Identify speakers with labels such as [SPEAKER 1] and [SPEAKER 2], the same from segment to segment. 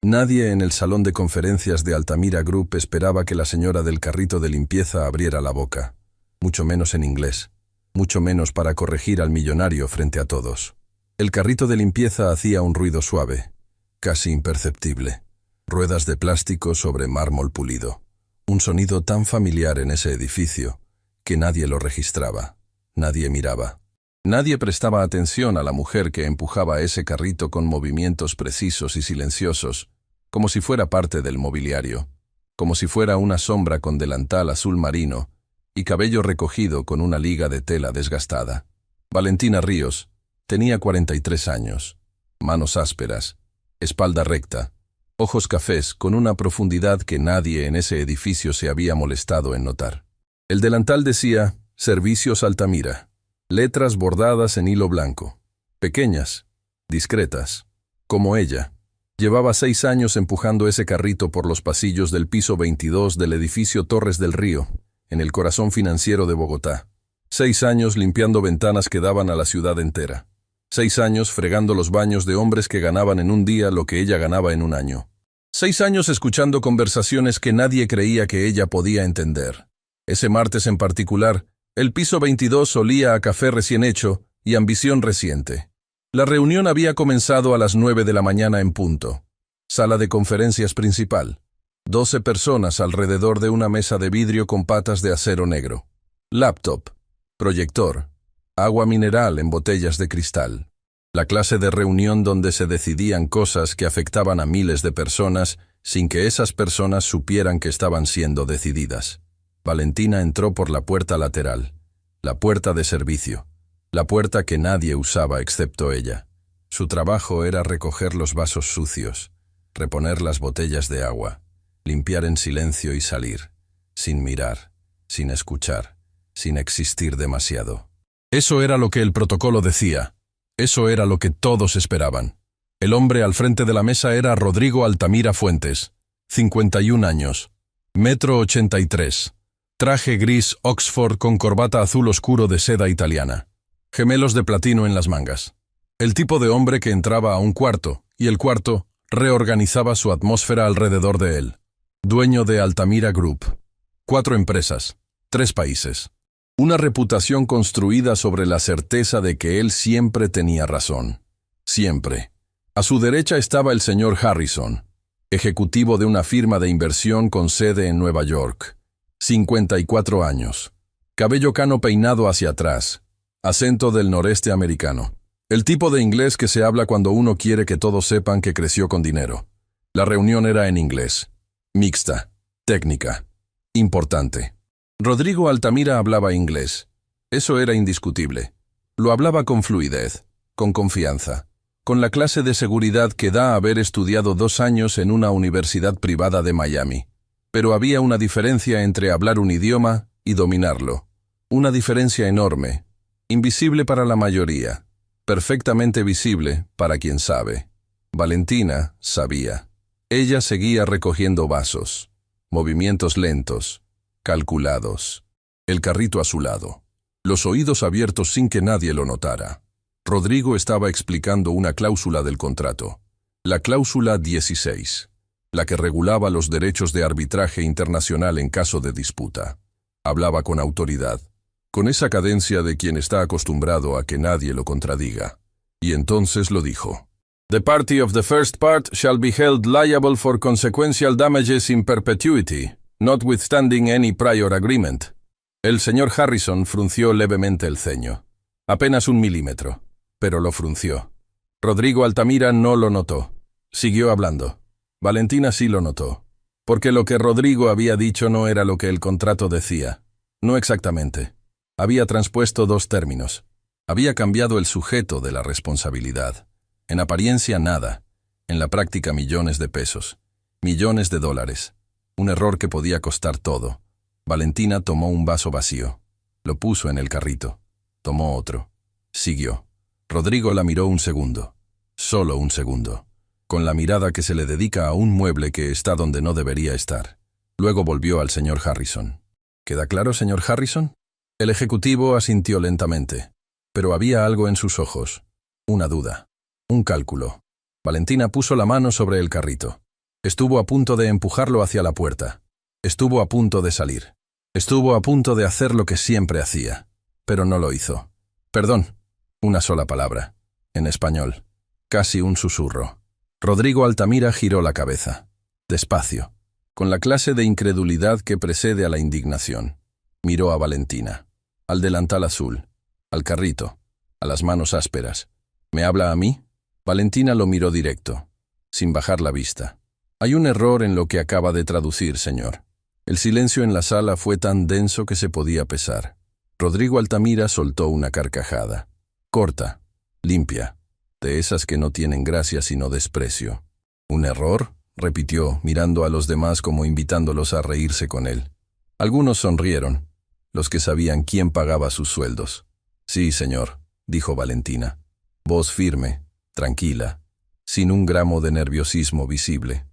[SPEAKER 1] Nadie en el salón de conferencias de Altamira Group esperaba que la señora del carrito de limpieza abriera la boca, mucho menos en inglés, mucho menos para corregir al millonario frente a todos. El carrito de limpieza hacía un ruido suave, casi imperceptible. Ruedas de plástico sobre mármol pulido. Un sonido tan familiar en ese edificio que nadie lo registraba, nadie miraba. Nadie prestaba atención a la mujer que empujaba ese carrito con movimientos precisos y silenciosos, como si fuera parte del mobiliario, como si fuera una sombra con delantal azul marino y cabello recogido con una liga de tela desgastada. Valentina Ríos tenía 43 años, manos ásperas, espalda recta, ojos cafés con una profundidad que nadie en ese edificio se había molestado en notar. El delantal decía Servicios Altamira. Letras bordadas en hilo blanco, pequeñas, discretas, como ella. Llevaba 6 años empujando ese carrito por los pasillos del piso 22 del edificio Torres del Río, en el corazón financiero de Bogotá. 6 años limpiando ventanas que daban a la ciudad entera. 6 años fregando los baños de hombres que ganaban en un día lo que ella ganaba en un año. 6 años escuchando conversaciones que nadie creía que ella podía entender. Ese martes en particular, el piso 22 olía a café recién hecho y ambición reciente. La reunión había comenzado a las 9 de la mañana en punto. Sala de conferencias principal. 12 personas alrededor de una mesa de vidrio con patas de acero negro. Laptop, proyector, agua mineral en botellas de cristal. La clase de reunión donde se decidían cosas que afectaban a miles de personas sin que esas personas supieran que estaban siendo decididas. Valentina entró por la puerta lateral, la puerta de servicio, la puerta que nadie usaba excepto ella. Su trabajo era recoger los vasos sucios, reponer las botellas de agua, limpiar en silencio y salir, sin mirar, sin escuchar, sin existir demasiado. Eso era lo que el protocolo decía, eso era lo que todos esperaban. El hombre al frente de la mesa era Rodrigo Altamira Fuentes, 51 años, 1,83 m. Traje gris Oxford con corbata azul oscuro de seda italiana. Gemelos de platino en las mangas. El tipo de hombre que entraba a un cuarto, y el cuarto reorganizaba su atmósfera alrededor de él. Dueño de Altamira Group. 4 empresas, 3 países. Una reputación construida sobre la certeza de que él siempre tenía razón. Siempre. A su derecha estaba el señor Harrison, ejecutivo de una firma de inversión con sede en Nueva York. 54 años. Cabello cano peinado hacia atrás. Acento del noreste americano. El tipo de inglés que se habla cuando uno quiere que todos sepan que creció con dinero. La reunión era en inglés. Mixta. Técnica. Importante. Rodrigo Altamira hablaba inglés. Eso era indiscutible. Lo hablaba con fluidez, con confianza, con la clase de seguridad que da haber estudiado 2 años en una universidad privada de Miami. Pero había una diferencia entre hablar un idioma y dominarlo. Una diferencia enorme, invisible para la mayoría, perfectamente visible para quien sabe. Valentina sabía. Ella seguía recogiendo vasos, movimientos lentos, calculados. El carrito a su lado, los oídos abiertos sin que nadie lo notara. Rodrigo estaba explicando una cláusula del contrato, la cláusula 16. La que regulaba los derechos de arbitraje internacional en caso de disputa. Hablaba con autoridad, con esa cadencia de quien está acostumbrado a que nadie lo contradiga. Y entonces lo dijo. The party of the first part shall be held liable for consequential damages in perpetuity, notwithstanding any prior agreement. El señor Harrison frunció levemente el ceño. Apenas 1 milímetro, pero lo frunció. Rodrigo Altamira no lo notó. Siguió hablando. Valentina sí lo notó, porque lo que Rodrigo había dicho no era lo que el contrato decía. No exactamente. Había transpuesto 2 términos. Había cambiado el sujeto de la responsabilidad. En apariencia nada, en la práctica millones de pesos, millones de dólares. Un error que podía costar todo. Valentina tomó un vaso vacío. Lo puso en el carrito. Tomó otro. Siguió. Rodrigo la miró un segundo. Solo un segundo. Con la mirada que se le dedica a un mueble que está donde no debería estar. Luego volvió al señor Harrison. ¿Queda claro, señor Harrison? El ejecutivo asintió lentamente, pero había algo en sus ojos. Una duda. Un cálculo. Valentina puso la mano sobre el carrito. Estuvo a punto de empujarlo hacia la puerta. Estuvo a punto de salir. Estuvo a punto de hacer lo que siempre hacía, pero no lo hizo. Perdón. Una sola palabra. En español. Casi un susurro. Rodrigo Altamira giró la cabeza. Despacio. Con la clase de incredulidad que precede a la indignación. Miró a Valentina. Al delantal azul. Al carrito. A las manos ásperas. ¿Me habla a mí? Valentina lo miró directo, sin bajar la vista. Hay un error en lo que acaba de traducir, señor. El silencio en la sala fue tan denso que se podía pesar. Rodrigo Altamira soltó una carcajada. Corta, limpia, de esas que no tienen gracia sino desprecio. ¿Un error?, repitió, mirando a los demás como invitándolos a reírse con él. Algunos sonrieron, los que sabían quién pagaba sus sueldos. Sí, señor, dijo Valentina. Voz firme, tranquila, sin un gramo de nerviosismo visible.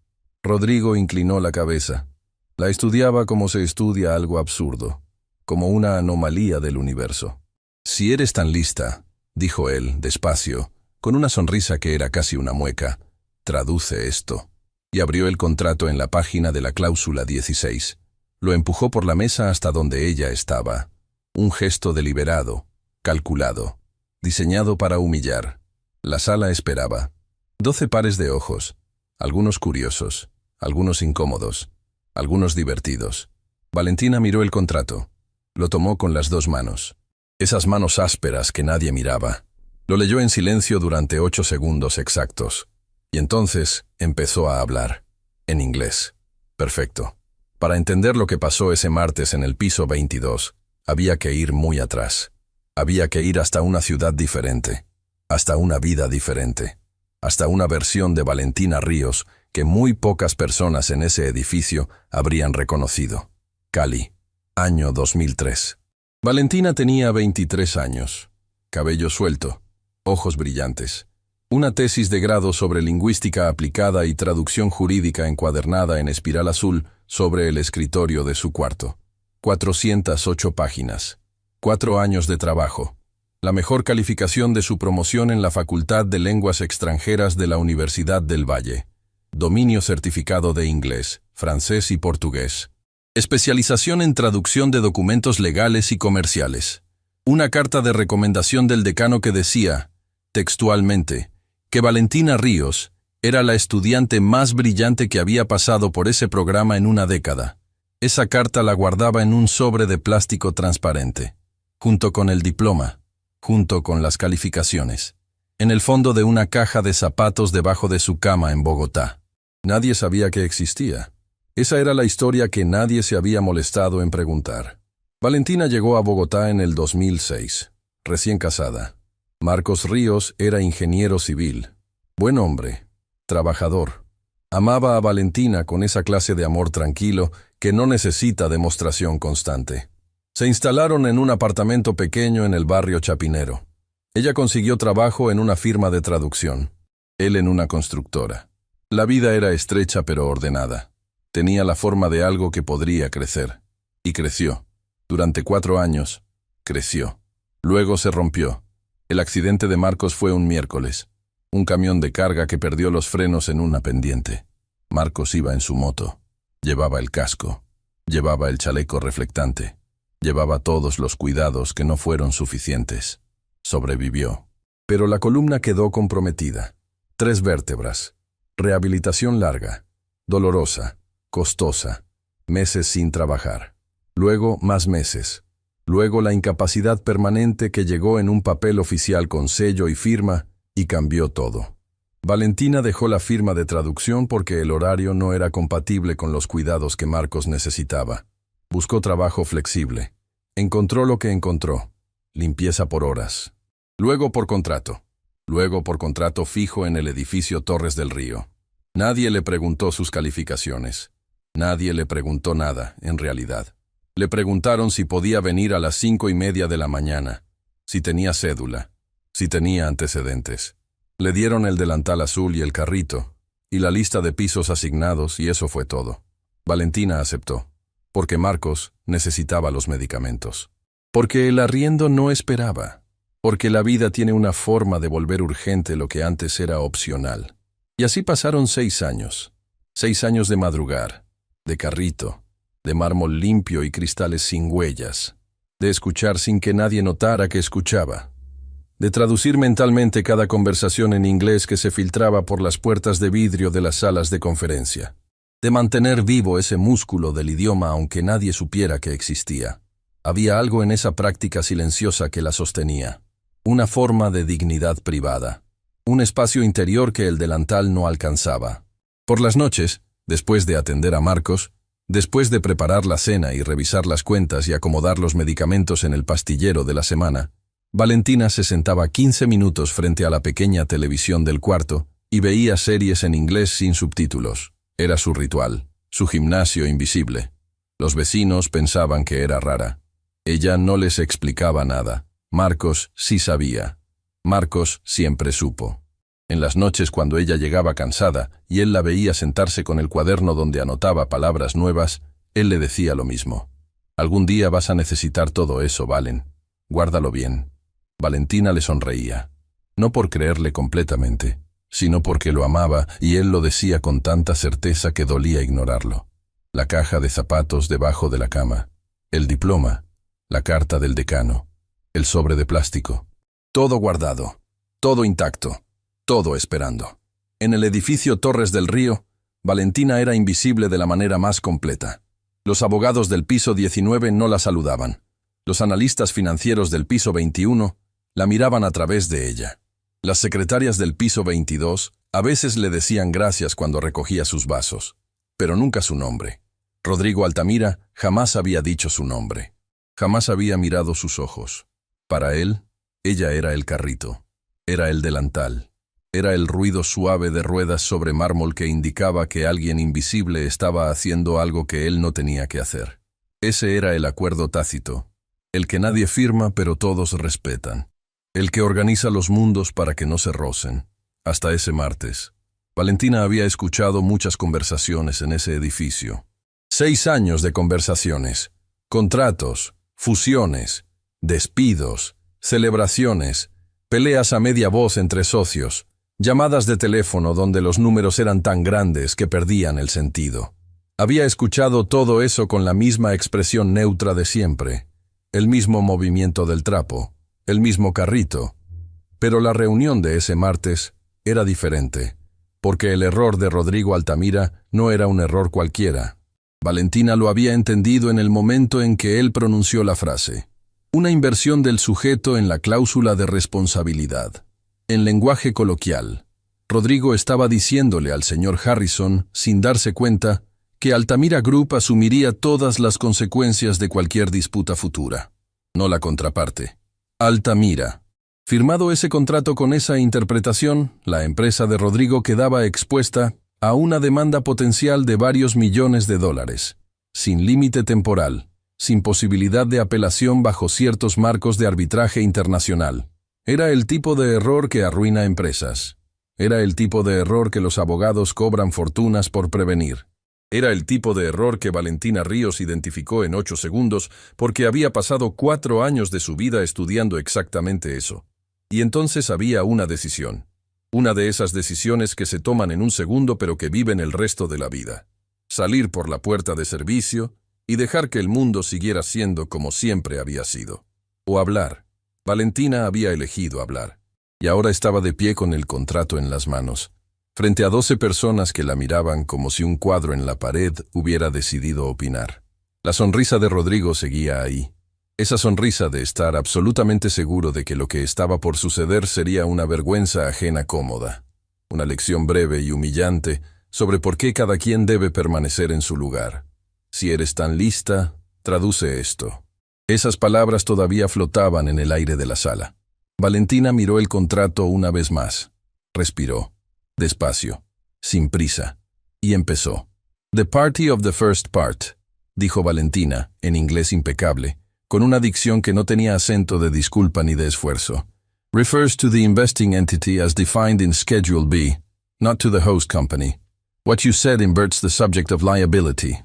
[SPEAKER 1] Rodrigo inclinó la cabeza. La estudiaba como se estudia algo absurdo, como una anomalía del universo. Si eres tan lista, dijo él, despacio, con una sonrisa que era casi una mueca, traduce esto. Y abrió el contrato en la página de la cláusula 16. Lo empujó por la mesa hasta donde ella estaba. Un gesto deliberado, calculado, diseñado para humillar. La sala esperaba. 12 pares de ojos, algunos curiosos, algunos incómodos, algunos divertidos. Valentina miró el contrato. Lo tomó con las 2 manos. Esas manos ásperas que nadie miraba. Lo leyó en silencio durante 8 segundos exactos. Y entonces empezó a hablar. En inglés. Perfecto. Para entender lo que pasó ese martes en el piso 22, había que ir muy atrás. Había que ir hasta una ciudad diferente. Hasta una vida diferente. Hasta una versión de Valentina Ríos que muy pocas personas en ese edificio habrían reconocido. Cali. Año 2003. Valentina tenía 23 años. Cabello suelto. Ojos brillantes. Una tesis de grado sobre lingüística aplicada y traducción jurídica encuadernada en espiral azul sobre el escritorio de su cuarto. 408 páginas. 4 años de trabajo. La mejor calificación de su promoción en la Facultad de Lenguas Extranjeras de la Universidad del Valle. Dominio certificado de inglés, francés y portugués. Especialización en traducción de documentos legales y comerciales. Una carta de recomendación del decano que decía, textualmente, que Valentina Ríos era la estudiante más brillante que había pasado por ese programa en una década. Esa carta la guardaba en un sobre de plástico transparente, junto con el diploma, junto con las calificaciones, en el fondo de una caja de zapatos debajo de su cama en Bogotá. Nadie sabía que existía. Esa era la historia que nadie se había molestado en preguntar. Valentina llegó a Bogotá en el 2006, recién casada. Marcos Ríos era ingeniero civil. Buen hombre, trabajador. Amaba a Valentina con esa clase de amor tranquilo que no necesita demostración constante. Se instalaron en un apartamento pequeño en el barrio Chapinero. Ella consiguió trabajo en una firma de traducción, él en una constructora. La vida era estrecha pero ordenada. Tenía la forma de algo que podría crecer. Y creció. Durante 4 años, creció. Luego se rompió. El accidente de Marcos fue un miércoles. Un camión de carga que perdió los frenos en una pendiente. Marcos iba en su moto. Llevaba el casco. Llevaba el chaleco reflectante. Llevaba todos los cuidados que no fueron suficientes. Sobrevivió. Pero la columna quedó comprometida. 3 vértebras. Rehabilitación larga. Dolorosa. Costosa. Meses sin trabajar. Luego más meses. Luego la incapacidad permanente que llegó en un papel oficial con sello y firma y cambió todo. Valentina dejó la firma de traducción porque el horario no era compatible con los cuidados que Marcos necesitaba. Buscó trabajo flexible. Encontró lo que encontró. Limpieza por horas. Luego por contrato. Luego por contrato fijo en el edificio Torres del Río. Nadie le preguntó sus calificaciones. Nadie le preguntó nada, en realidad. Le preguntaron si podía venir a las 5:30 de la mañana, si tenía cédula, si tenía antecedentes. Le dieron el delantal azul y el carrito, y la lista de pisos asignados, y eso fue todo. Valentina aceptó, porque Marcos necesitaba los medicamentos. Porque el arriendo no esperaba. Porque la vida tiene una forma de volver urgente lo que antes era opcional. Y así pasaron 6 años. 6 años de madrugar, de carrito, de mármol limpio y cristales sin huellas, de escuchar sin que nadie notara que escuchaba, de traducir mentalmente cada conversación en inglés que se filtraba por las puertas de vidrio de las salas de conferencia, de mantener vivo ese músculo del idioma aunque nadie supiera que existía. Había algo en esa práctica silenciosa que la sostenía, una forma de dignidad privada, un espacio interior que el delantal no alcanzaba. Por las noches, después de atender a Marcos, después de preparar la cena y revisar las cuentas y acomodar los medicamentos en el pastillero de la semana, Valentina se sentaba 15 minutos frente a la pequeña televisión del cuarto y veía series en inglés sin subtítulos. Era su ritual, su gimnasio invisible. Los vecinos pensaban que era rara. Ella no les explicaba nada. Marcos sí sabía. Marcos siempre supo. En las noches cuando ella llegaba cansada y él la veía sentarse con el cuaderno donde anotaba palabras nuevas, él le decía lo mismo. Algún día vas a necesitar todo eso, Valen. Guárdalo bien. Valentina le sonreía. No por creerle completamente, sino porque lo amaba y él lo decía con tanta certeza que dolía ignorarlo. La caja de zapatos debajo de la cama, el diploma, la carta del decano, el sobre de plástico. Todo guardado, todo intacto. Todo esperando. En el edificio Torres del Río, Valentina era invisible de la manera más completa. Los abogados del piso 19 no la saludaban. Los analistas financieros del piso 21 la miraban a través de ella. Las secretarias del piso 22 a veces le decían gracias cuando recogía sus vasos, pero nunca su nombre. Rodrigo Altamira jamás había dicho su nombre. Jamás había mirado sus ojos. Para él, ella era el carrito. Era el delantal. Era el ruido suave de ruedas sobre mármol que indicaba que alguien invisible estaba haciendo algo que él no tenía que hacer. Ese era el acuerdo tácito, el que nadie firma pero todos respetan, el que organiza los mundos para que no se rocen. Hasta ese martes, Valentina había escuchado muchas conversaciones en ese edificio. 6 años de conversaciones, contratos, fusiones, despidos, celebraciones, peleas a media voz entre socios, llamadas de teléfono donde los números eran tan grandes que perdían el sentido. Había escuchado todo eso con la misma expresión neutra de siempre, el mismo movimiento del trapo, el mismo carrito. Pero la reunión de ese martes era diferente, porque el error de Rodrigo Altamira no era un error cualquiera. Valentina lo había entendido en el momento en que él pronunció la frase. Una inversión del sujeto en la cláusula de responsabilidad. En lenguaje coloquial, Rodrigo estaba diciéndole al señor Harrison, sin darse cuenta, que Altamira Group asumiría todas las consecuencias de cualquier disputa futura. No la contraparte. Altamira. Firmado ese contrato con esa interpretación, la empresa de Rodrigo quedaba expuesta a una demanda potencial de varios millones de dólares, sin límite temporal, sin posibilidad de apelación bajo ciertos marcos de arbitraje internacional. Era el tipo de error que arruina empresas. Era el tipo de error que los abogados cobran fortunas por prevenir. Era el tipo de error que Valentina Ríos identificó en 8 segundos porque había pasado 4 años de su vida estudiando exactamente eso. Y entonces había una decisión. Una de esas decisiones que se toman en un segundo pero que viven el resto de la vida. Salir por la puerta de servicio y dejar que el mundo siguiera siendo como siempre había sido. O hablar. Valentina había elegido hablar, y ahora estaba de pie con el contrato en las manos, frente a 12 personas que la miraban como si un cuadro en la pared hubiera decidido opinar. La sonrisa de Rodrigo seguía ahí, esa sonrisa de estar absolutamente seguro de que lo que estaba por suceder sería una vergüenza ajena cómoda, una lección breve y humillante sobre por qué cada quien debe permanecer en su lugar. Si eres tan lista, traduce esto. Esas palabras todavía flotaban en el aire de la sala. Valentina miró el contrato una vez más. Respiró, despacio, sin prisa, y empezó. The party of the first part, dijo Valentina, en inglés impecable, con una dicción que no tenía acento de disculpa ni de esfuerzo. Refers to the investing entity as defined in Schedule B, not to the host company. What you said inverts the subject of liability.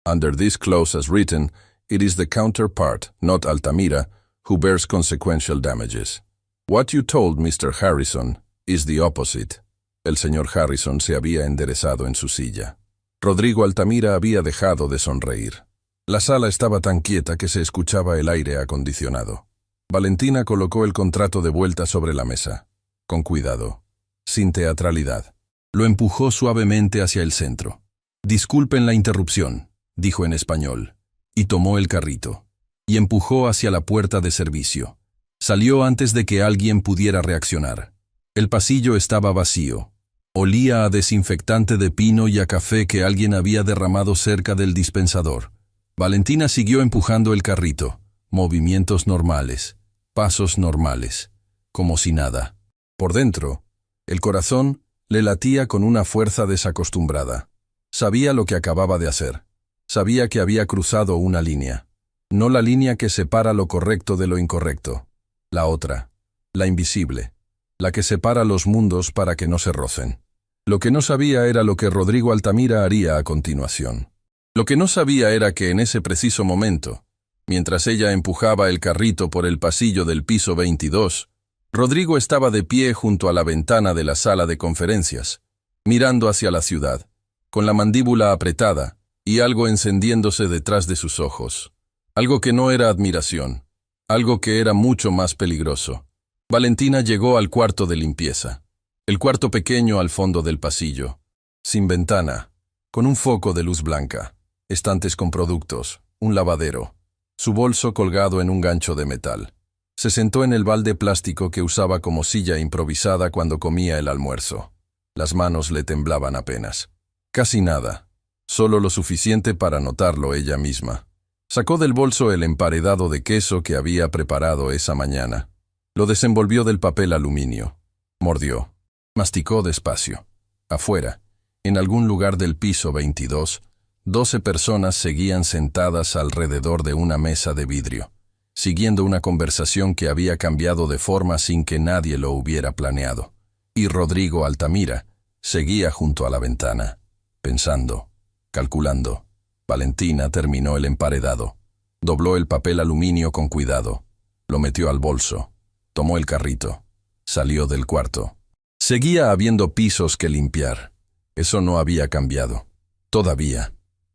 [SPEAKER 1] Under this clause as written, it is the counterpart, not Altamira, who bears consequential damages. What you told Mr. Harrison is the opposite. El señor Harrison se había enderezado en su silla. Rodrigo Altamira había dejado de sonreír. La sala estaba tan quieta que se escuchaba el aire acondicionado. Valentina colocó el contrato de vuelta sobre la mesa. Con cuidado, sin teatralidad. Lo empujó suavemente hacia el centro. «Disculpen la interrupción», dijo en español, y tomó el carrito. Y empujó hacia la puerta de servicio. Salió antes de que alguien pudiera reaccionar. El pasillo estaba vacío. Olía a desinfectante de pino y a café que alguien había derramado cerca del dispensador. Valentina siguió empujando el carrito. Movimientos normales, pasos normales, como si nada. Por dentro, el corazón le latía con una fuerza desacostumbrada. Sabía lo que acababa de hacer. Sabía que había cruzado una línea. No la línea que separa lo correcto de lo incorrecto. La otra, la invisible, la que separa los mundos para que no se rocen. Lo que no sabía era lo que Rodrigo Altamira haría a continuación. Lo que no sabía era que en ese preciso momento, mientras ella empujaba el carrito por el pasillo del piso 22, Rodrigo estaba de pie junto a la ventana de la sala de conferencias, mirando hacia la ciudad, con la mandíbula apretada y algo encendiéndose detrás de sus ojos. Algo que no era admiración, algo que era mucho más peligroso. Valentina llegó al cuarto de limpieza, el cuarto pequeño al fondo del pasillo, sin ventana, con un foco de luz blanca, estantes con productos, un lavadero, su bolso colgado en un gancho de metal. Se sentó en el balde plástico que usaba como silla improvisada cuando comía el almuerzo. Las manos le temblaban apenas. Casi nada, solo lo suficiente para notarlo ella misma. Sacó del bolso el emparedado de queso que había preparado esa mañana. Lo desenvolvió del papel aluminio. Mordió. Masticó despacio. Afuera, en algún lugar del piso 22, 12 personas seguían sentadas alrededor de una mesa de vidrio, siguiendo una conversación que había cambiado de forma sin que nadie lo hubiera planeado. Y Rodrigo Altamira seguía junto a la ventana, pensando, calculando. Valentina terminó el emparedado. Dobló el papel aluminio con cuidado. Lo metió al bolso. Tomó el carrito. Salió del cuarto. Seguía habiendo pisos que limpiar. Eso no había cambiado. Todavía.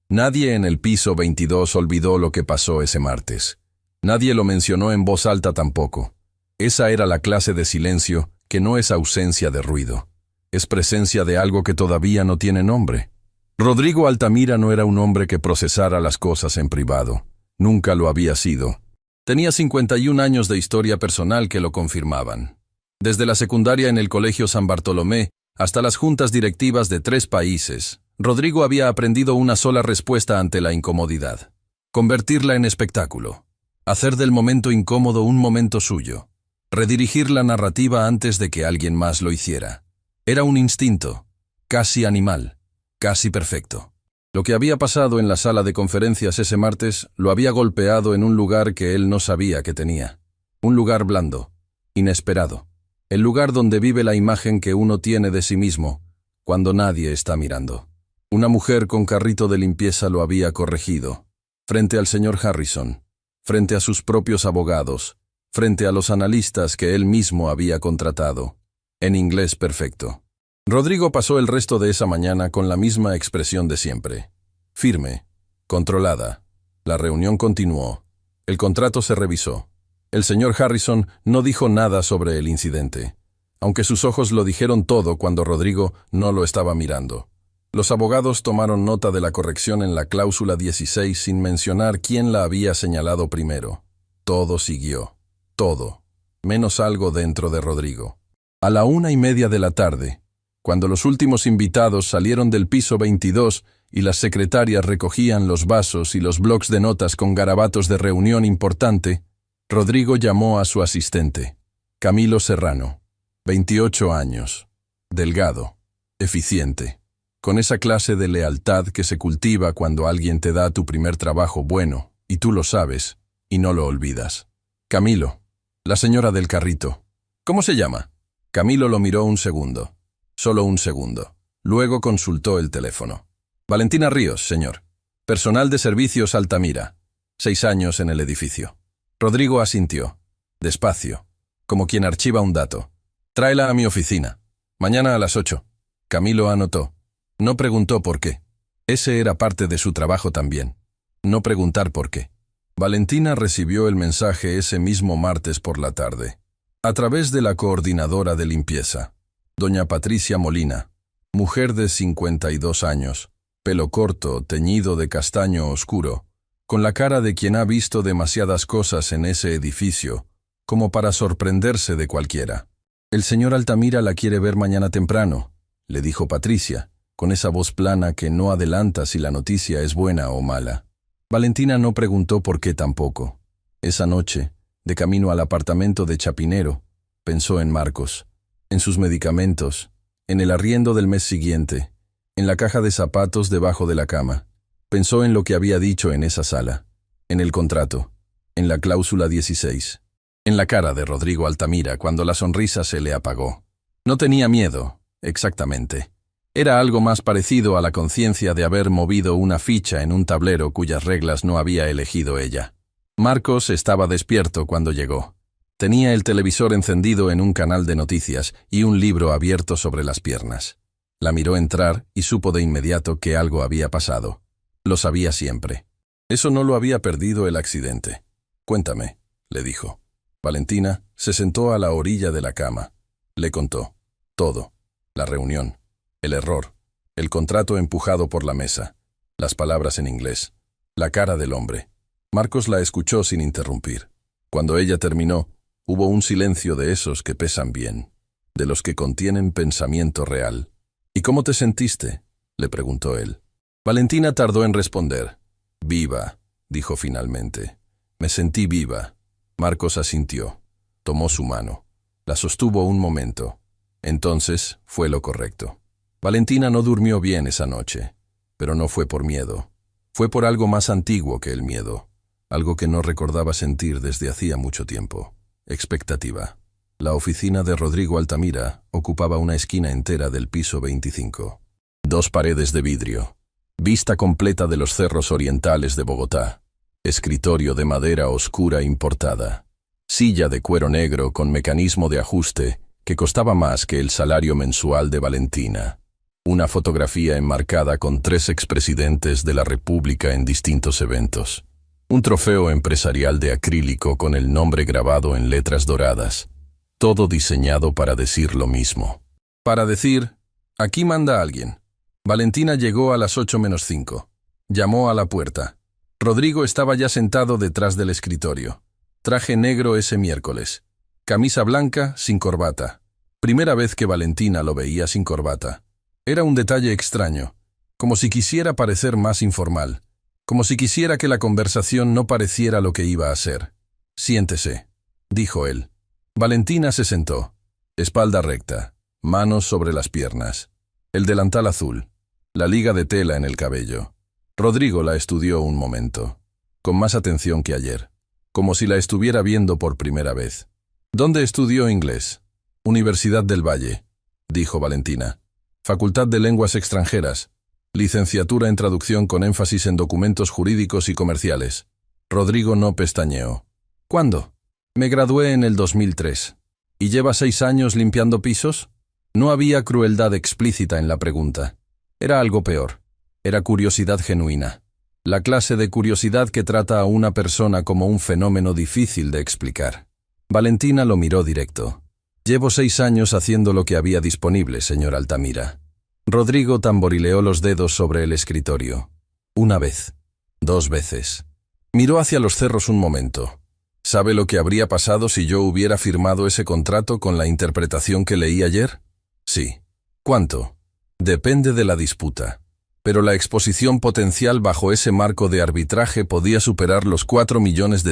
[SPEAKER 1] Nadie en el piso 22 olvidó lo que pasó ese martes. Nadie lo mencionó en voz alta tampoco. Esa era la clase de silencio que no es ausencia de ruido. Es presencia de algo que todavía no tiene nombre. Rodrigo Altamira no era un hombre que procesara las cosas en privado. Nunca lo había sido. Tenía 51 años de historia personal que lo confirmaban. Desde la secundaria en el Colegio San Bartolomé hasta las juntas directivas de 3 países, Rodrigo había aprendido una sola respuesta ante la incomodidad: convertirla en espectáculo, hacer del momento incómodo un momento suyo, redirigir la narrativa antes de que alguien más lo hiciera. Era un instinto, casi animal, casi perfecto. Lo que había pasado en la sala de conferencias ese martes lo había golpeado en un lugar que él no sabía que tenía. Un lugar blando, inesperado. El lugar donde vive la imagen que uno tiene de sí mismo cuando nadie está mirando. Una mujer con carrito de limpieza lo había corregido. Frente al señor Harrison, frente a sus propios abogados, frente a los analistas que él mismo había contratado. En inglés perfecto. Rodrigo pasó el resto de esa mañana con la misma expresión de siempre. Firme, controlada. La reunión continuó. El contrato se revisó. El señor Harrison no dijo nada sobre el incidente, aunque sus ojos lo dijeron todo cuando Rodrigo no lo estaba mirando. Los abogados tomaron nota de la corrección en la cláusula 16 sin mencionar quién la había señalado primero. Todo siguió. Todo. Menos algo dentro de Rodrigo. A la 1:30 de la tarde, cuando los últimos invitados salieron del piso 22 y las secretarias recogían los vasos y los blocs de notas con garabatos de reunión importante, Rodrigo llamó a su asistente, Camilo Serrano, 28 años, delgado, eficiente, con esa clase de lealtad que se cultiva cuando alguien te da tu primer trabajo bueno, y tú lo sabes, y no lo olvidas. Camilo, la señora del carrito. ¿Cómo se llama? Camilo lo miró un segundo. Solo un segundo. Luego consultó el teléfono. Valentina Ríos, señor. Personal de servicios Altamira. 6 años en el edificio. Rodrigo asintió. Despacio. Como quien archiva un dato. Tráela a mi oficina. Mañana a las 8. Camilo anotó. No preguntó por qué. Ese era parte de su trabajo también. No preguntar por qué. Valentina recibió el mensaje ese mismo martes por la tarde, a través de la coordinadora de limpieza, doña Patricia Molina, mujer de 52 años, pelo corto, teñido de castaño oscuro, con la cara de quien ha visto demasiadas cosas en ese edificio, como para sorprenderse de cualquiera. «El señor Altamira la quiere ver mañana temprano», le dijo Patricia, con esa voz plana que no adelanta si la noticia es buena o mala. Valentina no preguntó por qué tampoco. Esa noche, de camino al apartamento de Chapinero, pensó en Marcos, en sus medicamentos, en el arriendo del mes siguiente, en la caja de zapatos debajo de la cama. Pensó en lo que había dicho en esa sala, en el contrato, en la cláusula 16, en la cara de Rodrigo Altamira cuando la sonrisa se le apagó. No tenía miedo, exactamente. Era algo más parecido a la conciencia de haber movido una ficha en un tablero cuyas reglas no había elegido ella. Marcos estaba despierto cuando llegó. Tenía el televisor encendido en un canal de noticias y un libro abierto sobre las piernas. La miró entrar y supo de inmediato que algo había pasado. Lo sabía siempre. Eso no lo había perdido el accidente. «Cuéntame», le dijo. Valentina se sentó a la orilla de la cama. Le contó. Todo. La reunión. El error, el contrato empujado por la mesa, las palabras en inglés, la cara del hombre. Marcos la escuchó sin interrumpir. Cuando ella terminó, hubo un silencio de esos que pesan bien, de los que contienen pensamiento real. «¿Y cómo te sentiste?», le preguntó él. Valentina tardó en responder. «Viva», dijo finalmente. «Me sentí viva». Marcos asintió. Tomó su mano. La sostuvo un momento. Entonces fue lo correcto. Valentina no durmió bien esa noche, pero no fue por miedo. Fue por algo más antiguo que el miedo, algo que no recordaba sentir desde hacía mucho tiempo. Expectativa. La oficina de Rodrigo Altamira ocupaba una esquina entera del piso 25. 2 paredes de vidrio. Vista completa de los cerros orientales de Bogotá. Escritorio de madera oscura importada. Silla de cuero negro con mecanismo de ajuste que costaba más que el salario mensual de Valentina. Una fotografía enmarcada con 3 expresidentes de la República en distintos eventos. Un trofeo empresarial de acrílico con el nombre grabado en letras doradas. Todo diseñado para decir lo mismo. Para decir, «Aquí manda alguien». Valentina llegó a las 8:05. Llamó a la puerta. Rodrigo estaba ya sentado detrás del escritorio. Traje negro ese miércoles. Camisa blanca, sin corbata. Primera vez que Valentina lo veía sin corbata. Era un detalle extraño, como si quisiera parecer más informal, como si quisiera que la conversación no pareciera lo que iba a ser. «Siéntese», dijo él. Valentina se sentó, espalda recta, manos sobre las piernas, el delantal azul, la liga de tela en el cabello. Rodrigo la estudió un momento, con más atención que ayer, como si la estuviera viendo por primera vez. «¿Dónde estudió inglés?» «Universidad del Valle», dijo Valentina. «Facultad de Lenguas Extranjeras, licenciatura en traducción con énfasis en documentos jurídicos y comerciales». Rodrigo no pestañeó. «¿Cuándo?» «Me gradué en el 2003. ¿Y lleva 6 años limpiando pisos?» No había crueldad explícita en la pregunta. Era algo peor. Era curiosidad genuina. La clase de curiosidad que trata a una persona como un fenómeno difícil de explicar. Valentina lo miró directo. «Llevo 6 años haciendo lo que había disponible, señor Altamira». Rodrigo tamborileó los dedos sobre el escritorio. 1 vez. 2 veces. Miró hacia los cerros un momento. «¿Sabe lo que habría pasado si yo hubiera firmado ese contrato con la interpretación que leí ayer?» «Sí». «¿Cuánto?» «Depende de la disputa. Pero la exposición potencial bajo ese marco de arbitraje podía superar los $4 millones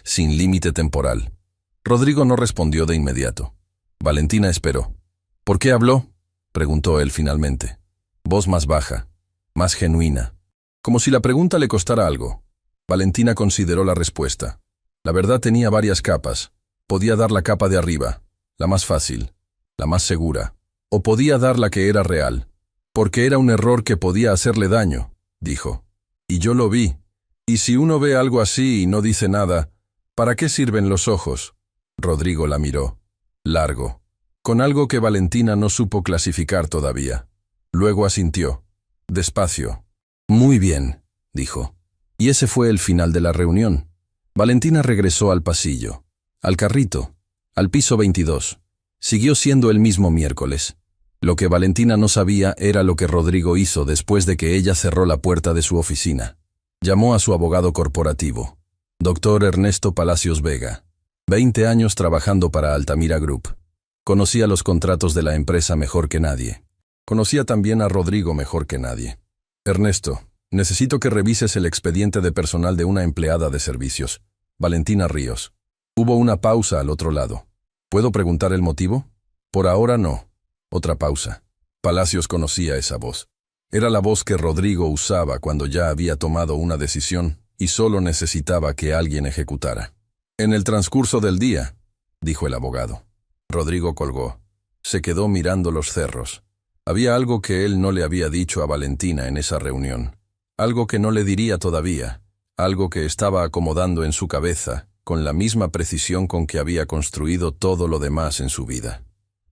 [SPEAKER 1] sin límite temporal». Rodrigo no respondió de inmediato. Valentina esperó. «¿Por qué habló?», preguntó él finalmente. Voz más baja, más genuina, como si la pregunta le costara algo. Valentina consideró la respuesta. La verdad tenía varias capas. Podía dar la capa de arriba, la más fácil, la más segura. O podía dar la que era real, porque era un error que podía hacerle daño, dijo. Y yo lo vi. Y si uno ve algo así y no dice nada, ¿para qué sirven los ojos? Rodrigo la miró. Largo. Con algo que Valentina no supo clasificar todavía. Luego asintió. Despacio, Muy bien, dijo. Y ese fue el final de la reunión. Valentina regresó al pasillo, al carrito, al piso 22. Siguió siendo el mismo miércoles. Lo que Valentina no sabía era lo que Rodrigo hizo después de que ella cerró la puerta de su oficina. Llamó a su abogado corporativo, Dr. Ernesto Palacios Vega. 20 años trabajando para Altamira Group. Conocía los contratos de la empresa mejor que nadie. Conocía también a Rodrigo mejor que nadie. Ernesto, necesito que revises el expediente de personal de una empleada de servicios, Valentina Ríos. Hubo una pausa al otro lado. ¿Puedo preguntar el motivo? Por ahora no. Otra pausa. Palacios conocía esa voz. Era la voz que Rodrigo usaba cuando ya había tomado una decisión y solo necesitaba que alguien ejecutara. En el transcurso del día, dijo el abogado. Rodrigo colgó. Se quedó mirando los cerros. Había algo que él no le había dicho a Valentina en esa reunión. Algo que no le diría todavía. Algo que estaba acomodando en su cabeza, con la misma precisión con que había construido todo lo demás en su vida.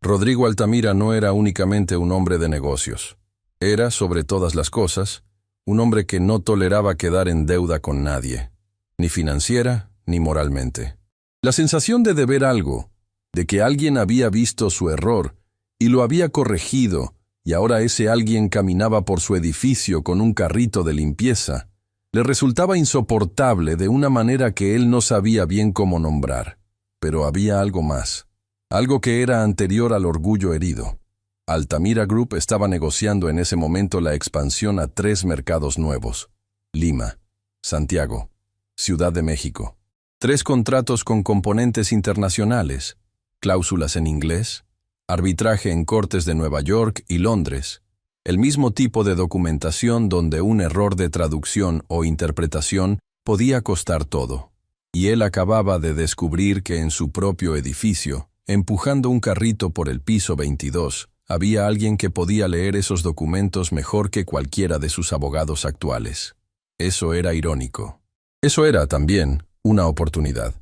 [SPEAKER 1] Rodrigo Altamira no era únicamente un hombre de negocios. Era, sobre todas las cosas, un hombre que no toleraba quedar en deuda con nadie, ni financiera ni moralmente. La sensación de deber algo, de que alguien había visto su error y lo había corregido, y ahora ese alguien caminaba por su edificio con un carrito de limpieza, le resultaba insoportable de una manera que él no sabía bien cómo nombrar. Pero había algo más, algo que era anterior al orgullo herido. Altamira Group estaba negociando en ese momento la expansión a 3 mercados nuevos: Lima, Santiago, Ciudad de México. 3 contratos con componentes internacionales, cláusulas en inglés, arbitraje en cortes de Nueva York y Londres, el mismo tipo de documentación donde un error de traducción o interpretación podía costar todo. Y él acababa de descubrir que en su propio edificio, empujando un carrito por el piso 22, había alguien que podía leer esos documentos mejor que cualquiera de sus abogados actuales. Eso era irónico. Eso era, también, una oportunidad.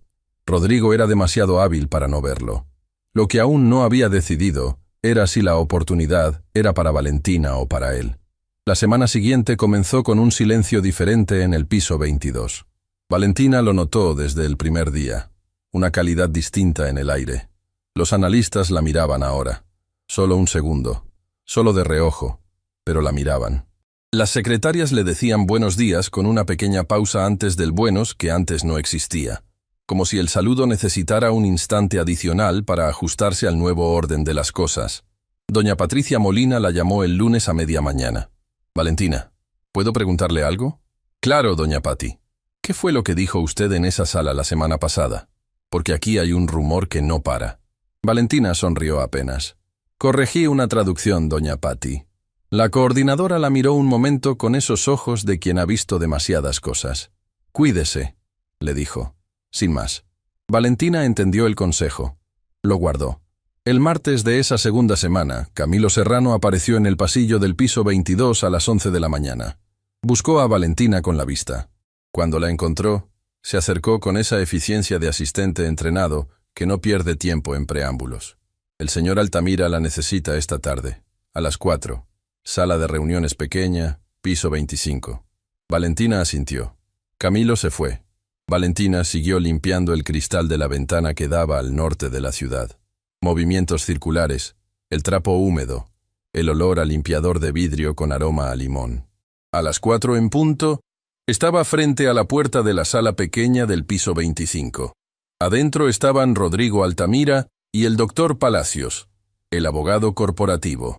[SPEAKER 1] Rodrigo era demasiado hábil para no verlo. Lo que aún no había decidido era si la oportunidad era para Valentina o para él. La semana siguiente comenzó con un silencio diferente en el piso 22. Valentina lo notó desde el primer día. Una calidad distinta en el aire. Los analistas la miraban ahora. Solo un segundo. Solo de reojo. Pero la miraban. Las secretarias le decían buenos días con una pequeña pausa antes del buenos que antes no existía. Como si el saludo necesitara un instante adicional para ajustarse al nuevo orden de las cosas. Doña Patricia Molina la llamó el lunes a media mañana. Valentina, ¿puedo preguntarle algo? Claro, doña Pati. ¿Qué fue lo que dijo usted en esa sala la semana pasada? Porque aquí hay un rumor que no para. Valentina sonrió apenas. Corregí una traducción, doña Pati. La coordinadora la miró un momento con esos ojos de quien ha visto demasiadas cosas. Cuídese, le dijo. Sin más. Valentina entendió el consejo. Lo guardó. El martes de esa segunda semana, Camilo Serrano apareció en el pasillo del piso 22 a las 11 de la mañana. Buscó a Valentina con la vista. Cuando la encontró, se acercó con esa eficiencia de asistente entrenado que no pierde tiempo en preámbulos. El señor Altamira la necesita esta tarde, a las 4. Sala de reuniones pequeña, piso 25. Valentina asintió. Camilo se fue. Valentina siguió limpiando el cristal de la ventana que daba al norte de la ciudad. Movimientos circulares, el trapo húmedo, el olor a limpiador de vidrio con aroma a limón. A las 4 en punto, estaba frente a la puerta de la sala pequeña del piso 25. Adentro estaban Rodrigo Altamira y el doctor Palacios, el abogado corporativo.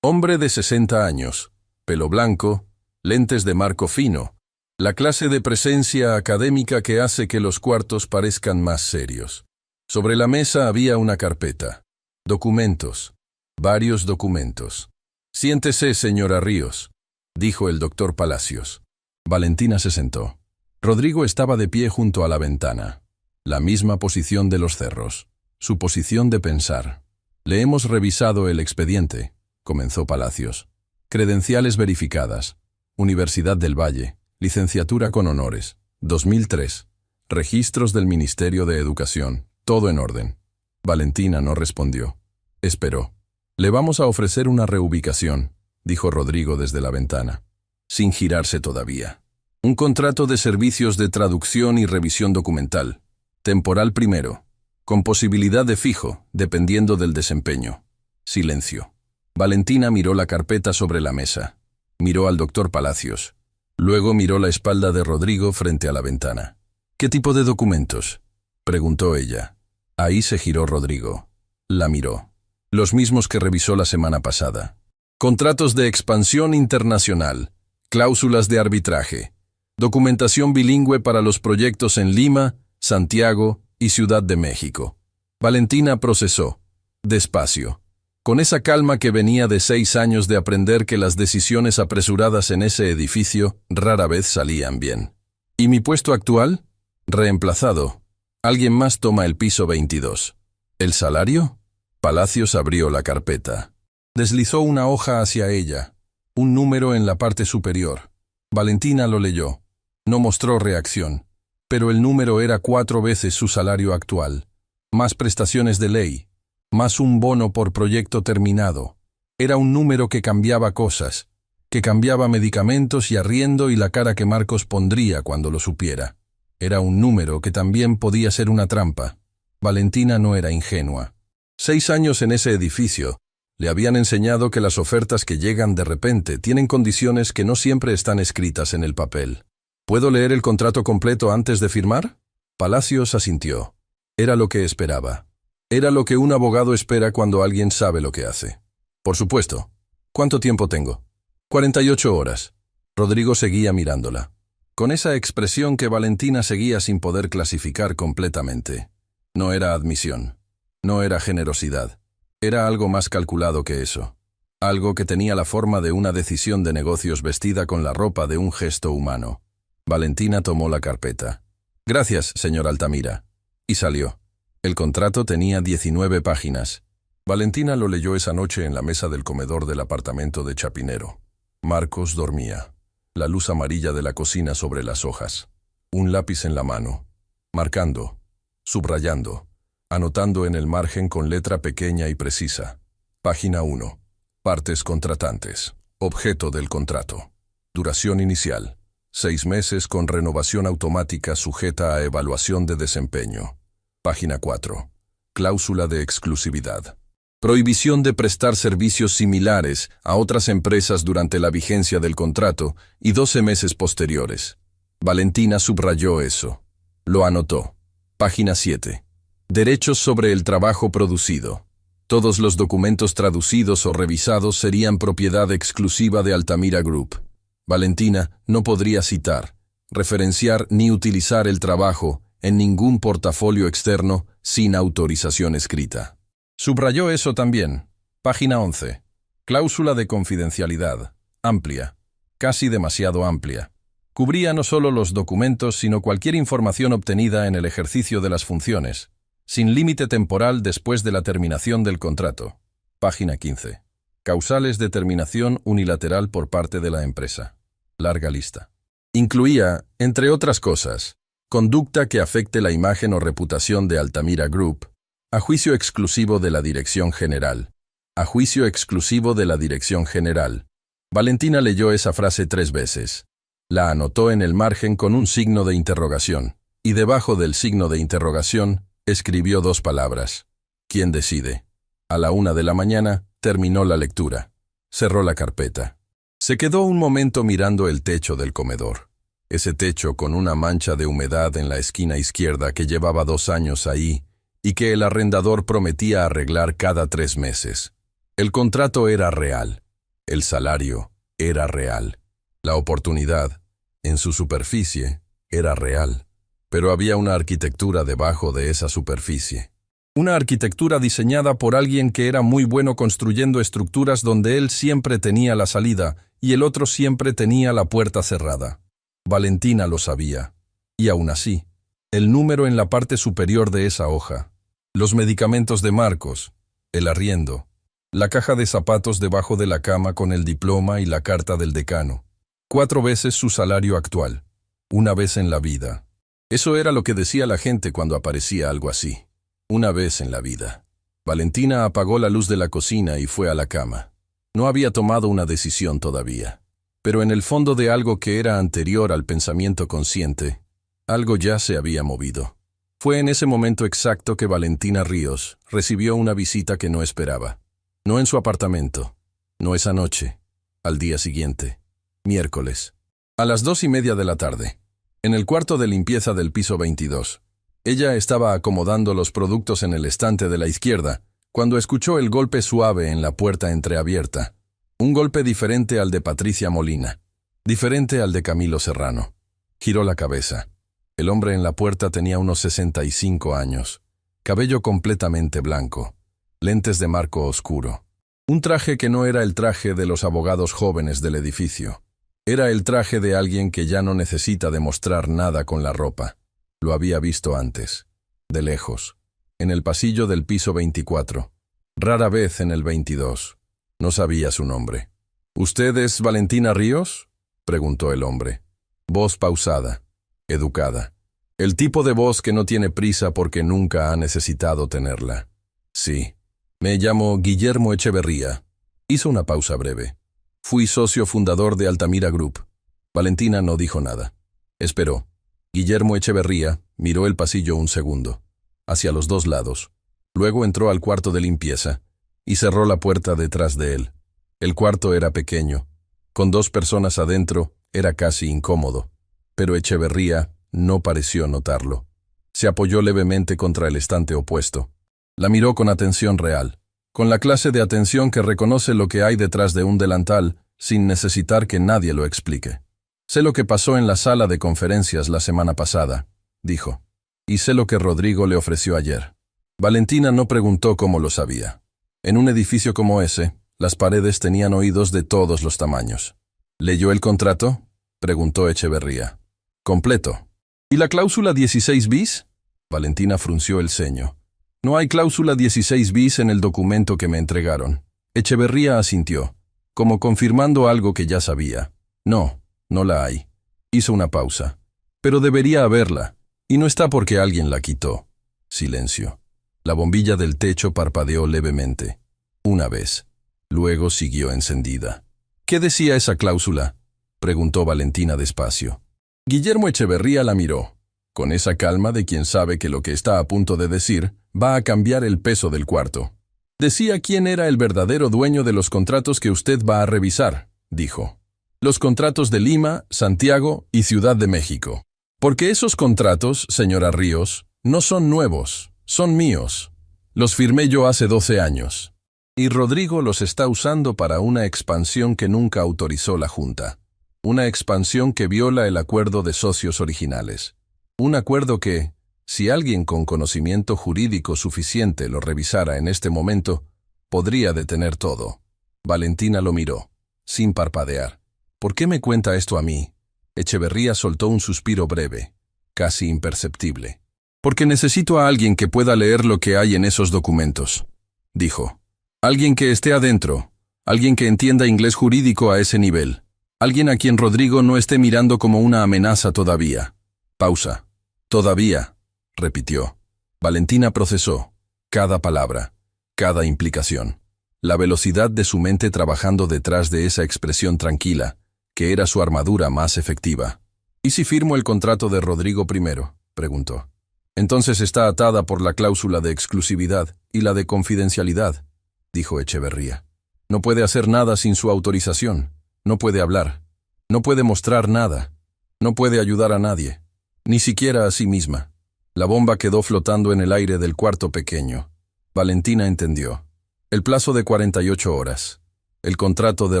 [SPEAKER 1] Hombre de 60 años, pelo blanco, lentes de marco fino, la clase de presencia académica que hace que los cuartos parezcan más serios. Sobre la mesa había una carpeta. Documentos. Varios documentos. Siéntese, señora Ríos, dijo el doctor Palacios. Valentina se sentó. Rodrigo estaba de pie junto a la ventana. La misma posición de los cerros. Su posición de pensar. Le hemos revisado el expediente, comenzó Palacios. Credenciales verificadas. Universidad del Valle. Licenciatura con honores. 2003. Registros del Ministerio de Educación. Todo en orden. Valentina no respondió. Esperó. Le vamos a ofrecer una reubicación, dijo Rodrigo desde la ventana. sin girarse todavía. Un contrato de servicios de traducción y revisión documental. Temporal primero. Con posibilidad de fijo, dependiendo del desempeño. Silencio. Valentina miró la carpeta sobre la mesa. Miró al doctor Palacios. Luego miró la espalda de Rodrigo frente a la ventana. «¿Qué tipo de documentos?», preguntó ella. Ahí se giró Rodrigo. La miró. Los mismos que revisó la semana pasada. Contratos de expansión internacional. Cláusulas de arbitraje. Documentación bilingüe para los proyectos en Lima, Santiago y Ciudad de México. Valentina procesó. Despacio. Con esa calma que venía de 6 años de aprender que las decisiones apresuradas en ese edificio rara vez salían bien. ¿Y mi puesto actual? Reemplazado. Alguien más toma el piso 22. ¿El salario? Palacios abrió la carpeta. Deslizó una hoja hacia ella. Un número en la parte superior. Valentina lo leyó. No mostró reacción. Pero el número era 4 veces su salario actual. Más prestaciones de ley. Más un bono por proyecto terminado. Era un número que cambiaba cosas. Que cambiaba medicamentos y arriendo y la cara que Marcos pondría cuando lo supiera. Era un número que también podía ser una trampa. Valentina no era ingenua. 6 años en ese edificio le habían enseñado que las ofertas que llegan de repente tienen condiciones que no siempre están escritas en el papel. ¿Puedo leer el contrato completo antes de firmar? Palacios asintió. Era lo que esperaba. Era lo que un abogado espera cuando alguien sabe lo que hace. Por supuesto. ¿Cuánto tiempo tengo? 48 horas. Rodrigo seguía mirándola. Con esa expresión que Valentina seguía sin poder clasificar completamente. No era admisión. No era generosidad. Era algo más calculado que eso. Algo que tenía la forma de una decisión de negocios vestida con la ropa de un gesto humano. Valentina tomó la carpeta. «Gracias, señor Altamira». Y salió. El contrato tenía 19 páginas. Valentina lo leyó esa noche en la mesa del comedor del apartamento de Chapinero. Marcos dormía. La luz amarilla de la cocina sobre las hojas. Un lápiz en la mano. Marcando. Subrayando. Anotando en el margen con letra pequeña y precisa. Página 1. Partes contratantes. Objeto del contrato. Duración inicial. 6 meses con renovación automática sujeta a evaluación de desempeño. Página 4. Cláusula de exclusividad. Prohibición de prestar servicios similares a otras empresas durante la vigencia del contrato y 12 meses posteriores. Valentina subrayó eso. Lo anotó. Página 7. Derechos sobre el trabajo producido. Todos los documentos traducidos o revisados serían propiedad exclusiva de Altamira Group. Valentina no podría citar, referenciar ni utilizar el trabajo en ningún portafolio externo sin autorización escrita. Subrayó eso también. Página 11. Cláusula de confidencialidad. Amplia. Casi demasiado amplia. Cubría no solo los documentos, sino cualquier información obtenida en el ejercicio de las funciones, sin límite temporal después de la terminación del contrato. Página 15. Causales de terminación unilateral por parte de la empresa. Larga lista. Incluía, entre otras cosas, conducta que afecte la imagen o reputación de Altamira Group, a juicio exclusivo de la Dirección General. A juicio exclusivo de la Dirección General. Valentina leyó esa frase 3 veces. La anotó en el margen con un signo de interrogación, y debajo del signo de interrogación escribió 2 palabras. ¿Quién decide? A la 1 de la mañana terminó la lectura. Cerró la carpeta. Se quedó un momento mirando el techo del comedor. Ese techo con una mancha de humedad en la esquina izquierda que llevaba 2 años ahí y que el arrendador prometía arreglar cada 3 meses. El contrato era real. El salario era real. La oportunidad, en su superficie, era real. Pero había una arquitectura debajo de esa superficie. Una arquitectura diseñada por alguien que era muy bueno construyendo estructuras donde él siempre tenía la salida y el otro siempre tenía la puerta cerrada. Valentina lo sabía. Y aún así, el número en la parte superior de esa hoja, los medicamentos de Marcos, el arriendo, la caja de zapatos debajo de la cama con el diploma y la carta del decano. 4 veces su salario actual. Una vez en la vida. Eso era lo que decía la gente cuando aparecía algo así. Una vez en la vida. Valentina apagó la luz de la cocina y fue a la cama. No había tomado una decisión todavía. pero en el fondo de algo que era anterior al pensamiento consciente, algo ya se había movido. Fue en ese momento exacto que Valentina Ríos recibió una visita que no esperaba. No en su apartamento, no esa noche, al día siguiente, miércoles, a las 2:30 de la tarde, en el cuarto de limpieza del piso 22. Ella estaba acomodando los productos en el estante de la izquierda, cuando escuchó el golpe suave en la puerta entreabierta. Un golpe diferente al de Patricia Molina, diferente al de Camilo Serrano. Giró la cabeza. El hombre en la puerta tenía unos 65 años, cabello completamente blanco, lentes de marco oscuro. Un traje que no era el traje de los abogados jóvenes del edificio. Era el traje de alguien que ya no necesita demostrar nada con la ropa. Lo había visto antes, de lejos, en el pasillo del piso 24, rara vez en el 22. No sabía su nombre. ¿Usted es Valentina Ríos?, preguntó el hombre. Voz pausada, educada. El tipo de voz que no tiene prisa porque nunca ha necesitado tenerla. Sí. Me llamo Guillermo Echeverría. Hizo una pausa breve. Fui socio fundador de Altamira Group. Valentina no dijo nada. Esperó. Guillermo Echeverría miró el pasillo un segundo, hacia los dos lados. Luego entró al cuarto de limpieza y cerró la puerta detrás de él. El cuarto era pequeño. Con 2 personas adentro era casi incómodo, pero Echeverría no pareció notarlo. Se apoyó levemente contra el estante opuesto. La miró con atención real, con la clase de atención que reconoce lo que hay detrás de un delantal sin necesitar que nadie lo explique. Sé lo que pasó en la sala de conferencias la semana pasada, dijo, y sé lo que Rodrigo le ofreció ayer. Valentina no preguntó cómo lo sabía. En un edificio como ese, las paredes tenían oídos de todos los tamaños. ¿Leyó el contrato?, preguntó Echeverría. Completo. ¿Y la cláusula 16 bis? Valentina frunció el ceño. No hay cláusula 16 bis en el documento que me entregaron. Echeverría asintió, como confirmando algo que ya sabía. No, no la hay. Hizo una pausa. Pero debería haberla, y no está porque alguien la quitó. Silencio. La bombilla del techo parpadeó levemente. Una vez. Luego siguió encendida. ¿Qué decía esa cláusula?, preguntó Valentina despacio. Guillermo Echeverría la miró, con esa calma de quien sabe que lo que está a punto de decir va a cambiar el peso del cuarto. Decía quién era el verdadero dueño de los contratos que usted va a revisar, dijo. Los contratos de Lima, Santiago y Ciudad de México. Porque esos contratos, señora Ríos, no son nuevos, son míos. Los firmé yo hace 12 años. Y Rodrigo los está usando para una expansión que nunca autorizó la Junta. Una expansión que viola el acuerdo de socios originales. Un acuerdo que, si alguien con conocimiento jurídico suficiente lo revisara en este momento, podría detener todo. Valentina lo miró, sin parpadear. ¿Por qué me cuenta esto a mí? Echeverría soltó un suspiro breve, casi imperceptible. Porque necesito a alguien que pueda leer lo que hay en esos documentos, dijo. Alguien que esté adentro, alguien que entienda inglés jurídico a ese nivel. Alguien a quien Rodrigo no esté mirando como una amenaza todavía. Pausa. Todavía, repitió. Valentina procesó cada palabra, cada implicación. La velocidad de su mente trabajando detrás de esa expresión tranquila, que era su armadura más efectiva. ¿Y si firmo el contrato de Rodrigo primero?, preguntó. Entonces está atada por la cláusula de exclusividad y la de confidencialidad, dijo Echeverría. No puede hacer nada sin su autorización. No puede hablar. No puede mostrar nada. No puede ayudar a nadie. Ni siquiera a sí misma. La bomba quedó flotando en el aire del cuarto pequeño. Valentina entendió. El plazo de 48 horas. El contrato de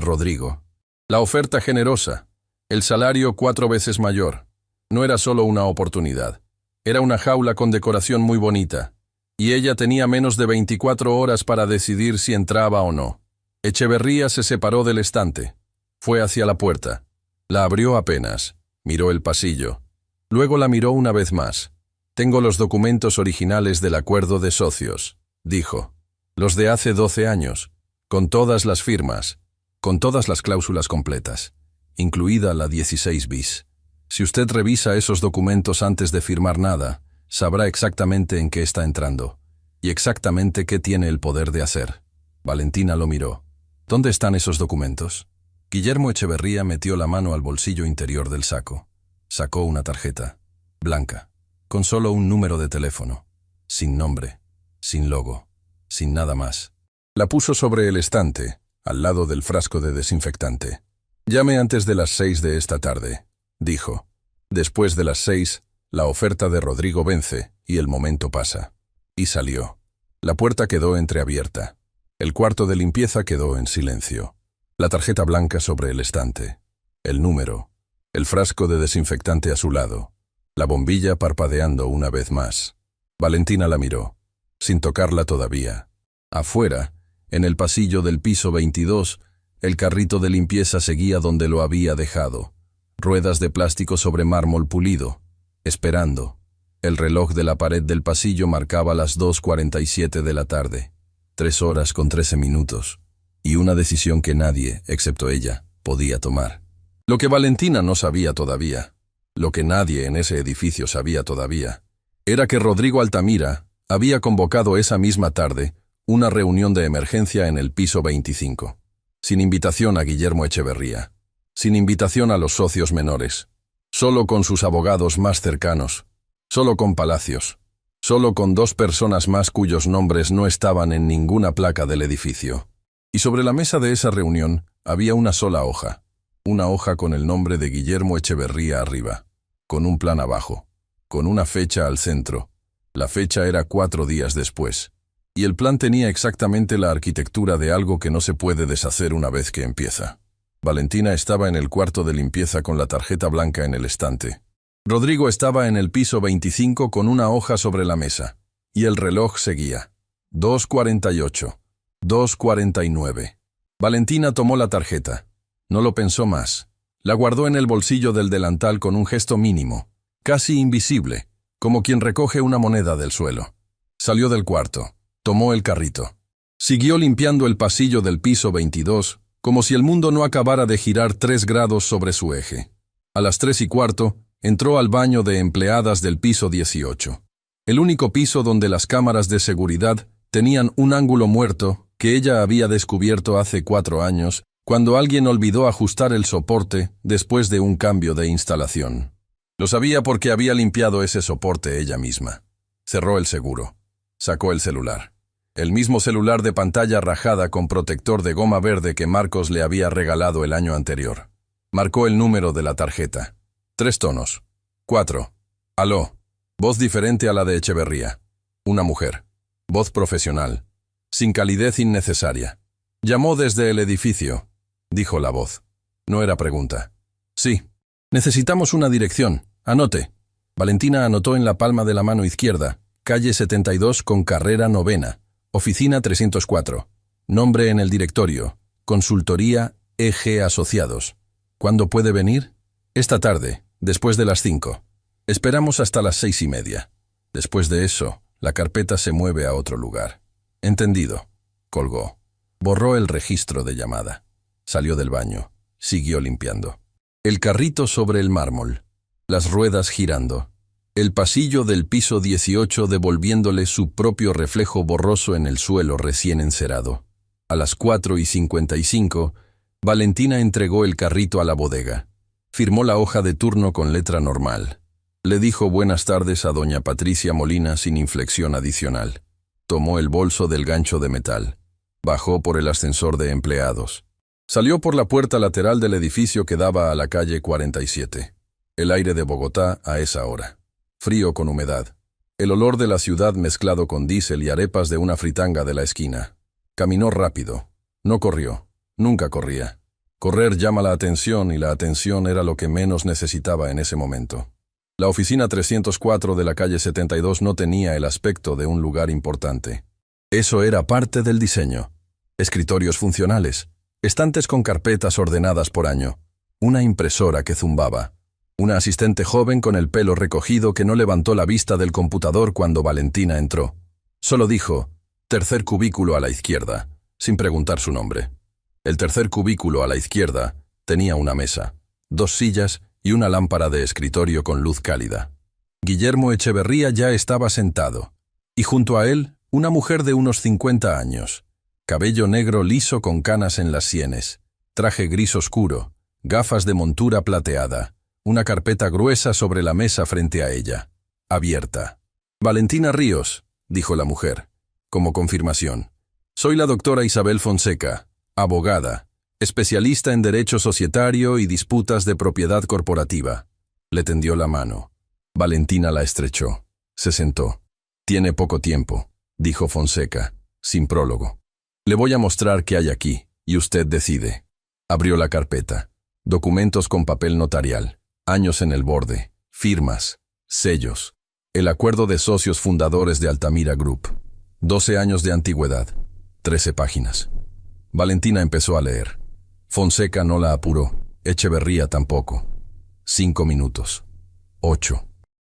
[SPEAKER 1] Rodrigo. La oferta generosa. El salario 4 veces mayor. No era solo una oportunidad. Era una jaula con decoración muy bonita. Y ella tenía menos de 24 horas para decidir si entraba o no. Echeverría se separó del estante. Fue hacia la puerta. La abrió apenas. Miró el pasillo. Luego la miró una vez más. Tengo los documentos originales del acuerdo de socios, dijo. Los de hace 12 años, con todas las firmas, con todas las cláusulas completas, incluida la 16 bis. Si usted revisa esos documentos antes de firmar nada, sabrá exactamente en qué está entrando, y exactamente qué tiene el poder de hacer. Valentina lo miró. ¿Dónde están esos documentos? Guillermo Echeverría metió la mano al bolsillo interior del saco. Sacó una tarjeta, blanca, con solo un número de teléfono, sin nombre, sin logo, sin nada más. La puso sobre el estante, al lado del frasco de desinfectante. «Llame antes de las 6 de esta tarde», dijo. «Después de las 6, la oferta de Rodrigo vence y el momento pasa». Y salió. La puerta quedó entreabierta. El cuarto de limpieza quedó en silencio. La tarjeta blanca sobre el estante. El número. El frasco de desinfectante a su lado. La bombilla parpadeando una vez más. Valentina la miró, sin tocarla todavía. Afuera, en el pasillo del piso 22, el carrito de limpieza seguía donde lo había dejado. Ruedas de plástico sobre mármol pulido, esperando. El reloj de la pared del pasillo marcaba las 2:47 de la tarde. 3 horas con 13 minutos. Y una decisión que nadie, excepto ella, podía tomar. Lo que Valentina no sabía todavía, lo que nadie en ese edificio sabía todavía, era que Rodrigo Altamira había convocado esa misma tarde una reunión de emergencia en el piso 25. Sin invitación a Guillermo Echeverría, sin invitación a los socios menores, solo con sus abogados más cercanos, solo con Palacios, solo con 2 personas más cuyos nombres no estaban en ninguna placa del edificio. Y sobre la mesa de esa reunión había una sola hoja, una hoja con el nombre de Guillermo Echeverría arriba, con un plan abajo, con una fecha al centro. La fecha era 4 días después. Y el plan tenía exactamente la arquitectura de algo que no se puede deshacer una vez que empieza. Valentina estaba en el cuarto de limpieza con la tarjeta blanca en el estante. Rodrigo estaba en el piso 25 con una hoja sobre la mesa. Y el reloj seguía. 2:48. 2:49. Valentina tomó la tarjeta. No lo pensó más. La guardó en el bolsillo del delantal con un gesto mínimo, casi invisible, como quien recoge una moneda del suelo. Salió del cuarto. Tomó el carrito. Siguió limpiando el pasillo del piso 22, como si el mundo no acabara de girar 3 grados sobre su eje. A las 3:15, entró al baño de empleadas del piso 18. El único piso donde las cámaras de seguridad tenían un ángulo muerto que ella había descubierto hace 4 años, cuando alguien olvidó ajustar el soporte después de un cambio de instalación. Lo sabía porque había limpiado ese soporte ella misma. Cerró el seguro. Sacó el celular. El mismo celular de pantalla rajada con protector de goma verde que Marcos le había regalado el año anterior. Marcó el número de la tarjeta. 3 tonos. 4. Aló. Voz diferente a la de Echeverría. Una mujer. Voz profesional. Sin calidez innecesaria. Llamó desde el edificio, dijo la voz. No era pregunta. Sí. Necesitamos una dirección. Anote. Valentina anotó en la palma de la mano izquierda. Calle 72 con carrera 9ª. Oficina 304. Nombre en el directorio. Consultoría EG Asociados. ¿Cuándo puede venir? Esta tarde, después de las 5. Esperamos hasta las 6:30. Después de eso, la carpeta se mueve a otro lugar. Entendido. Colgó. Borró el registro de llamada. Salió del baño. Siguió limpiando. El carrito sobre el mármol. Las ruedas girando. El pasillo del piso 18 devolviéndole su propio reflejo borroso en el suelo recién encerado. A las 4:55, Valentina entregó el carrito a la bodega. Firmó la hoja de turno con letra normal. Le dijo buenas tardes a doña Patricia Molina sin inflexión adicional. Tomó el bolso del gancho de metal. Bajó por el ascensor de empleados. Salió por la puerta lateral del edificio que daba a la calle 47. El aire de Bogotá a esa hora. Frío con humedad. El olor de la ciudad mezclado con diésel y arepas de una fritanga de la esquina. Caminó rápido. No corrió. Nunca corría. Correr llama la atención y la atención era lo que menos necesitaba en ese momento. La oficina 304 de la calle 72 no tenía el aspecto de un lugar importante. Eso era parte del diseño. Escritorios funcionales. Estantes con carpetas ordenadas por año. Una impresora que zumbaba. Una asistente joven con el pelo recogido que no levantó la vista del computador cuando Valentina entró. Solo dijo, tercer cubículo a la izquierda, sin preguntar su nombre. El tercer cubículo a la izquierda tenía una mesa, 2 sillas y una lámpara de escritorio con luz cálida. Guillermo Echeverría ya estaba sentado, y junto a él, una mujer de unos 50 años, cabello negro liso con canas en las sienes, traje gris oscuro, gafas de montura plateada, una carpeta gruesa sobre la mesa frente a ella, abierta. Valentina Ríos, dijo la mujer, como confirmación. Soy la doctora Isabel Fonseca, abogada, especialista en derecho societario y disputas de propiedad corporativa. Le tendió la mano. Valentina la estrechó. Se sentó. Tiene poco tiempo, dijo Fonseca, sin prólogo. Le voy a mostrar qué hay aquí, y usted decide. Abrió la carpeta. Documentos con papel notarial, años en el borde, firmas, sellos. El acuerdo de socios fundadores de Altamira Group. 12 años de antigüedad. 13 páginas. Valentina empezó a leer. Fonseca no la apuró. Echeverría tampoco. 5 minutos. 8.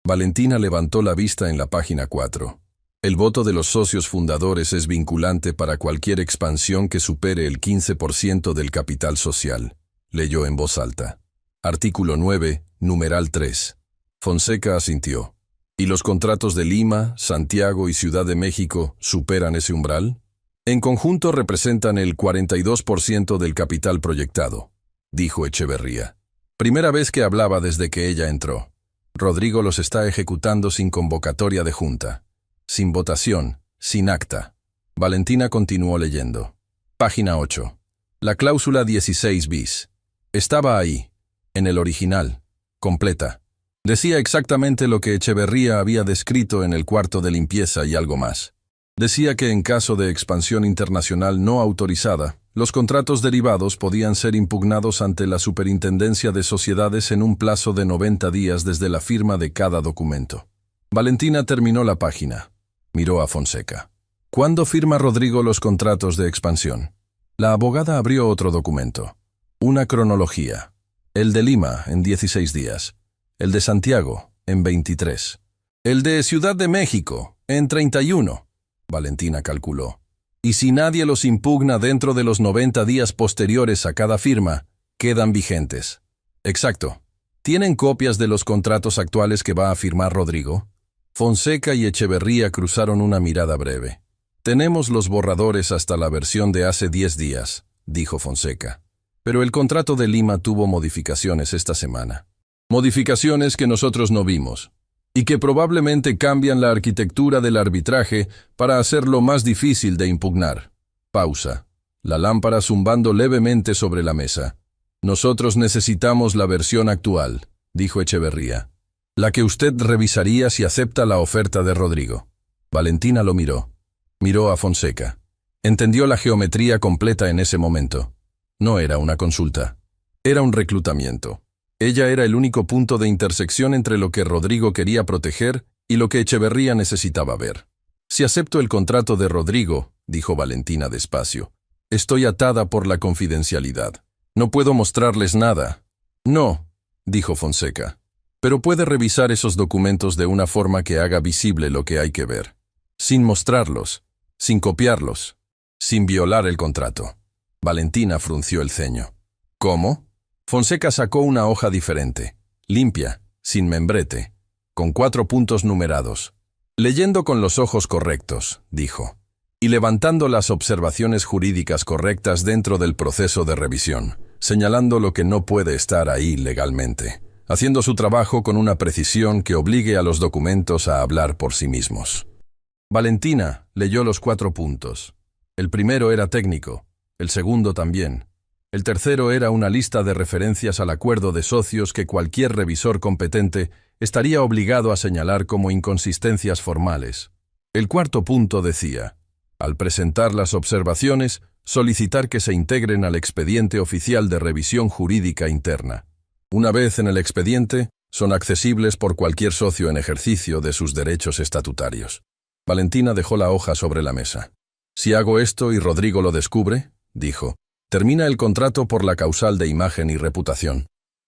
[SPEAKER 1] Valentina levantó la vista en la página 4. El voto de los socios fundadores es vinculante para cualquier expansión que supere el 15% del capital social. Leyó en voz alta. Artículo 9, numeral 3. Fonseca asintió. ¿Y los contratos de Lima, Santiago y Ciudad de México superan ese umbral? En conjunto representan el 42% del capital proyectado, dijo Echeverría. Primera vez que hablaba desde que ella entró. Rodrigo los está ejecutando sin convocatoria de junta, sin votación, sin acta. Valentina continuó leyendo. Página 8. La cláusula 16 bis. Estaba ahí, en el original, completa. Decía exactamente lo que Echeverría había descrito en el cuarto de limpieza y algo más. Decía que en caso de expansión internacional no autorizada, los contratos derivados podían ser impugnados ante la Superintendencia de Sociedades en un plazo de 90 días desde la firma de cada documento. Valentina terminó la página. Miró a Fonseca. ¿Cuándo firma Rodrigo los contratos de expansión? La abogada abrió otro documento. Una cronología. El de Lima, en 16 días. El de Santiago, en 23. El de Ciudad de México, en 31. Valentina calculó. Y si nadie los impugna dentro de los 90 días posteriores a cada firma, quedan vigentes. Exacto. ¿Tienen copias de los contratos actuales que va a firmar Rodrigo? Fonseca y Echeverría cruzaron una mirada breve. Tenemos los borradores hasta la versión de hace 10 días, dijo Fonseca. Pero el contrato de Lima tuvo modificaciones esta semana. Modificaciones que nosotros no vimos, y que probablemente cambian la arquitectura del arbitraje para hacerlo más difícil de impugnar. Pausa. La lámpara zumbando levemente sobre la mesa. Nosotros necesitamos la versión actual, dijo Echeverría. La que usted revisaría si acepta la oferta de Rodrigo. Valentina lo miró. Miró a Fonseca. Entendió la geometría completa en ese momento. No era una consulta. Era un reclutamiento. Ella era el único punto de intersección entre lo que Rodrigo quería proteger y lo que Echeverría necesitaba ver. Si acepto el contrato de Rodrigo, dijo Valentina despacio, estoy atada por la confidencialidad. No puedo mostrarles nada. No, dijo Fonseca. Pero puede revisar esos documentos de una forma que haga visible lo que hay que ver. Sin mostrarlos, sin copiarlos, sin violar el contrato. Valentina frunció el ceño. ¿Cómo? Fonseca sacó una hoja diferente, limpia, sin membrete, con 4 puntos numerados. Leyendo con los ojos correctos, dijo, y levantando las observaciones jurídicas correctas dentro del proceso de revisión, señalando lo que no puede estar ahí legalmente, haciendo su trabajo con una precisión que obligue a los documentos a hablar por sí mismos. Valentina leyó los 4 puntos. El primero era técnico, el segundo también. El tercero era una lista de referencias al acuerdo de socios que cualquier revisor competente estaría obligado a señalar como inconsistencias formales. El cuarto punto decía, al presentar las observaciones, solicitar que se integren al expediente oficial de revisión jurídica interna. Una vez en el expediente, son accesibles por cualquier socio en ejercicio de sus derechos estatutarios. Valentina dejó la hoja sobre la mesa. Si hago esto y Rodrigo lo descubre, dijo, termina el contrato por la causal de imagen y reputación.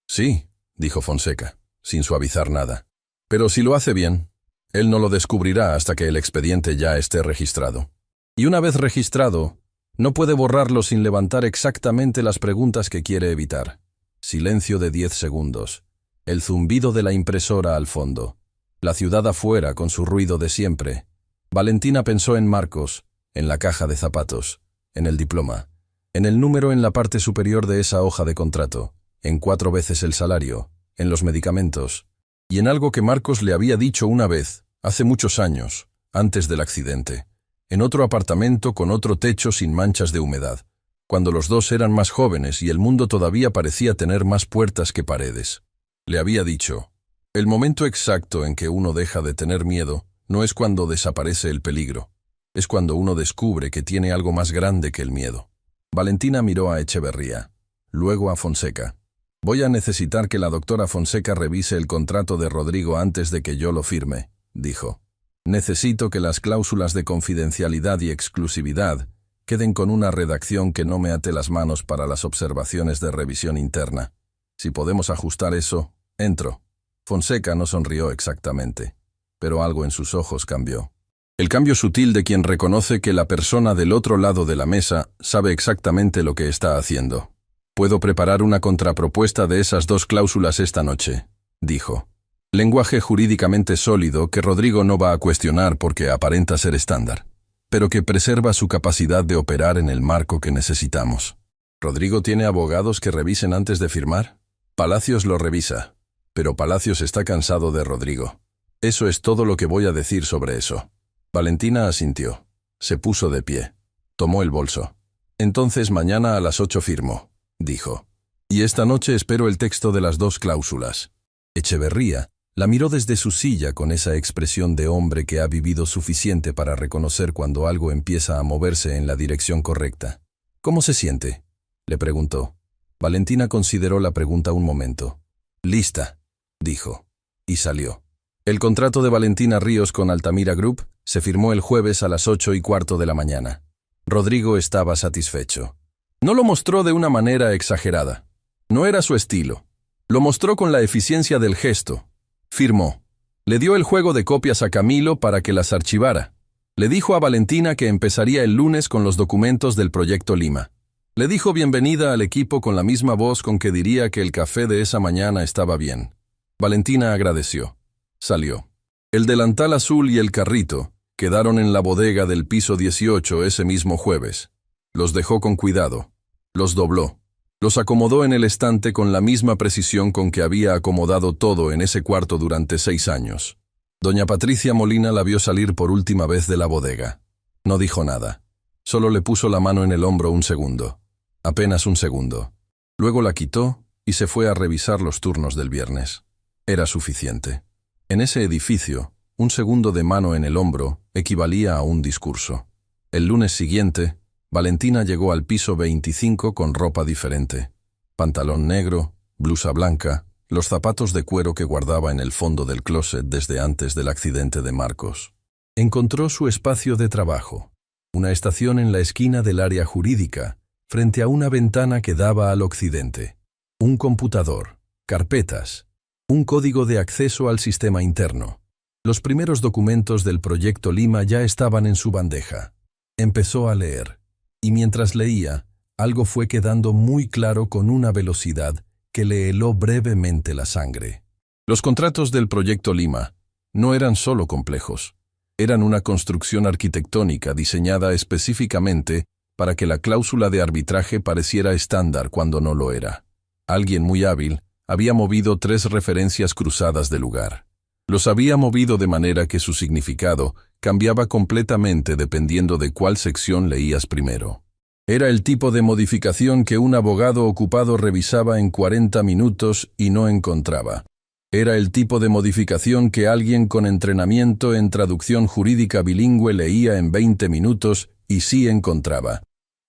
[SPEAKER 1] Sí, dijo Fonseca, sin suavizar nada. Pero si lo hace bien, él no lo descubrirá hasta que el expediente ya esté registrado. Y una vez registrado, no puede borrarlo sin levantar exactamente las preguntas que quiere evitar. Silencio de 10 segundos. El zumbido de la impresora al fondo. La ciudad afuera con su ruido de siempre. Valentina pensó en Marcos, en la caja de zapatos, en el diploma. En el número en la parte superior de esa hoja de contrato, en 4 veces el salario, en los medicamentos, y en algo que Marcos le había dicho una vez, hace muchos años, antes del accidente, en otro apartamento con otro techo sin manchas de humedad, cuando los dos eran más jóvenes y el mundo todavía parecía tener más puertas que paredes. Le había dicho, el momento exacto en que uno deja de tener miedo no es cuando desaparece el peligro, es cuando uno descubre que tiene algo más grande que el miedo. Valentina miró a Echeverría, luego a Fonseca. Voy a necesitar que la doctora Fonseca revise el contrato de Rodrigo antes de que yo lo firme, dijo. Necesito que las cláusulas de confidencialidad y exclusividad queden con una redacción que no me ate las manos para las observaciones de revisión interna. Si podemos ajustar eso, entro. Fonseca no sonrió exactamente, pero algo en sus ojos cambió. El cambio sutil de quien reconoce que la persona del otro lado de la mesa sabe exactamente lo que está haciendo. Puedo preparar una contrapropuesta de esas 2 cláusulas esta noche, dijo. Lenguaje jurídicamente sólido que Rodrigo no va a cuestionar porque aparenta ser estándar, pero que preserva su capacidad de operar en el marco que necesitamos. ¿Rodrigo tiene abogados que revisen antes de firmar? Palacios lo revisa, pero Palacios está cansado de Rodrigo. Eso es todo lo que voy a decir sobre eso. Valentina asintió. Se puso de pie. Tomó el bolso. Entonces mañana a las 8 firmo, dijo. Y esta noche espero el texto de las 2 cláusulas. Echeverría la miró desde su silla con esa expresión de hombre que ha vivido suficiente para reconocer cuando algo empieza a moverse en la dirección correcta. ¿Cómo se siente?, le preguntó. Valentina consideró la pregunta un momento. Lista, dijo, y salió. El contrato de Valentina Ríos con Altamira Group se firmó el jueves a las 8:15 de la mañana. Rodrigo estaba satisfecho. No lo mostró de una manera exagerada. No era su estilo. Lo mostró con la eficiencia del gesto. Firmó. Le dio el juego de copias a Camilo para que las archivara. Le dijo a Valentina que empezaría el lunes con los documentos del Proyecto Lima. Le dijo bienvenida al equipo con la misma voz con que diría que el café de esa mañana estaba bien. Valentina agradeció. Salió. El delantal azul y el carrito quedaron en la bodega del piso 18 ese mismo jueves. Los dejó con cuidado. Los dobló. Los acomodó en el estante con la misma precisión con que había acomodado todo en ese cuarto durante 6 años. Doña Patricia Molina la vio salir por última vez de la bodega. No dijo nada. Solo le puso la mano en el hombro un segundo. Apenas un segundo. Luego la quitó y se fue a revisar los turnos del viernes. Era suficiente. En ese edificio, un segundo de mano en el hombro equivalía a un discurso. El lunes siguiente, Valentina llegó al piso 25 con ropa diferente. Pantalón negro, blusa blanca, los zapatos de cuero que guardaba en el fondo del closet desde antes del accidente de Marcos. Encontró su espacio de trabajo, una estación en la esquina del área jurídica, frente a una ventana que daba al occidente. Un computador, carpetas, un código de acceso al sistema interno. Los primeros documentos del Proyecto Lima ya estaban en su bandeja. Empezó a leer. Y mientras leía, algo fue quedando muy claro con una velocidad que le heló brevemente la sangre. Los contratos del Proyecto Lima no eran solo complejos, eran una construcción arquitectónica diseñada específicamente para que la cláusula de arbitraje pareciera estándar cuando no lo era. Alguien muy hábil había movido 3 referencias cruzadas de lugar. Los había movido de manera que su significado cambiaba completamente dependiendo de cuál sección leías primero. Era el tipo de modificación que un abogado ocupado revisaba en 40 minutos y no encontraba. Era el tipo de modificación que alguien con entrenamiento en traducción jurídica bilingüe leía en 20 minutos y sí encontraba.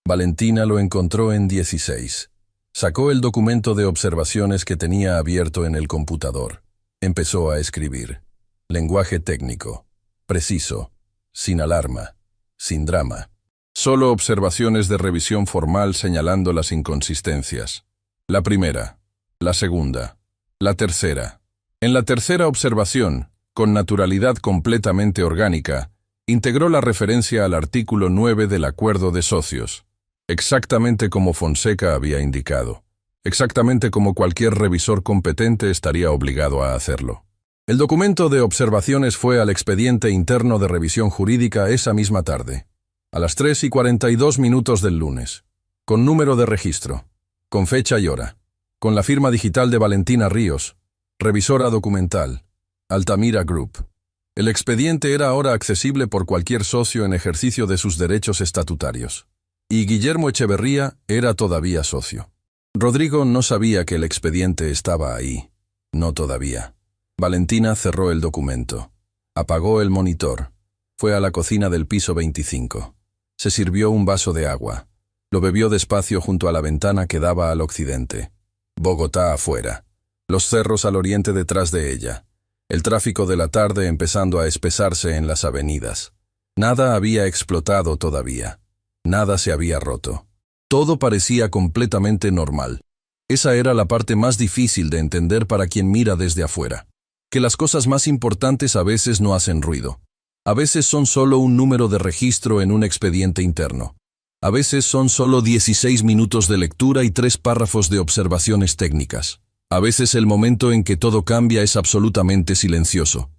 [SPEAKER 1] Valentina lo encontró en 16. Sacó el documento de observaciones que tenía abierto en el computador. Empezó a escribir. Lenguaje técnico. Preciso, sin alarma, sin drama. Solo observaciones de revisión formal señalando las inconsistencias. La primera, la segunda, la tercera. En la tercera observación, con naturalidad completamente orgánica, integró la referencia al artículo 9 del Acuerdo de Socios, exactamente como Fonseca había indicado, exactamente como cualquier revisor competente estaría obligado a hacerlo. El documento de observaciones fue al expediente interno de revisión jurídica esa misma tarde, a las 3:42 del lunes. con número de registro, con fecha y hora, con la firma digital de Valentina Ríos, revisora documental, Altamira Group. El expediente era ahora accesible por cualquier socio en ejercicio de sus derechos estatutarios. Y Guillermo Echeverría era todavía socio. Rodrigo no sabía que el expediente estaba ahí. No todavía. Valentina cerró el documento. Apagó el monitor. Fue a la cocina del piso 25. Se sirvió un vaso de agua. Lo bebió despacio junto a la ventana que daba al occidente. Bogotá afuera. Los cerros al oriente detrás de ella. El tráfico de la tarde empezando a espesarse en las avenidas. Nada había explotado todavía. Nada se había roto. Todo parecía completamente normal. Esa era la parte más difícil de entender para quien mira desde afuera. Que las cosas más importantes a veces no hacen ruido. A veces son solo un número de registro en un expediente interno. A veces son solo 16 minutos de lectura y 3 párrafos de observaciones técnicas. A veces el momento en que todo cambia es absolutamente silencioso.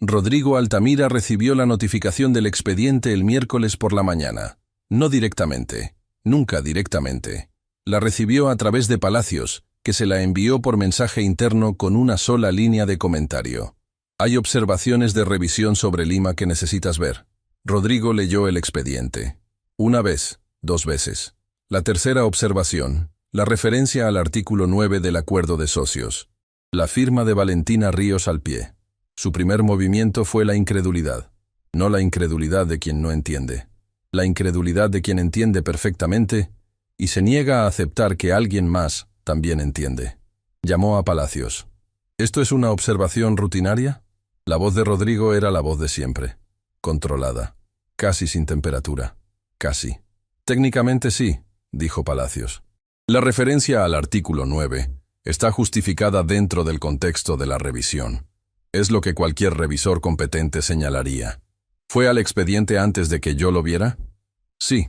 [SPEAKER 1] Rodrigo Altamira recibió la notificación del expediente el miércoles por la mañana. No directamente. Nunca directamente. La recibió a través de Palacios, que se la envió por mensaje interno con una sola línea de comentario. Hay observaciones de revisión sobre Lima que necesitas ver. Rodrigo leyó el expediente. Una vez, 2 veces. La tercera observación, la referencia al artículo 9 del Acuerdo de Socios. La firma de Valentina Ríos al pie. Su primer movimiento fue la incredulidad. No la incredulidad de quien no entiende. La incredulidad de quien entiende perfectamente y se niega a aceptar que alguien más también entiende. Llamó a Palacios. ¿Esto es una observación rutinaria? La voz de Rodrigo era la voz de siempre. Controlada. Casi sin temperatura. Casi. Técnicamente sí, dijo Palacios. La referencia al artículo 9 está justificada dentro del contexto de la revisión. Es lo que cualquier revisor competente señalaría. ¿Fue al expediente antes de que yo lo viera? Sí.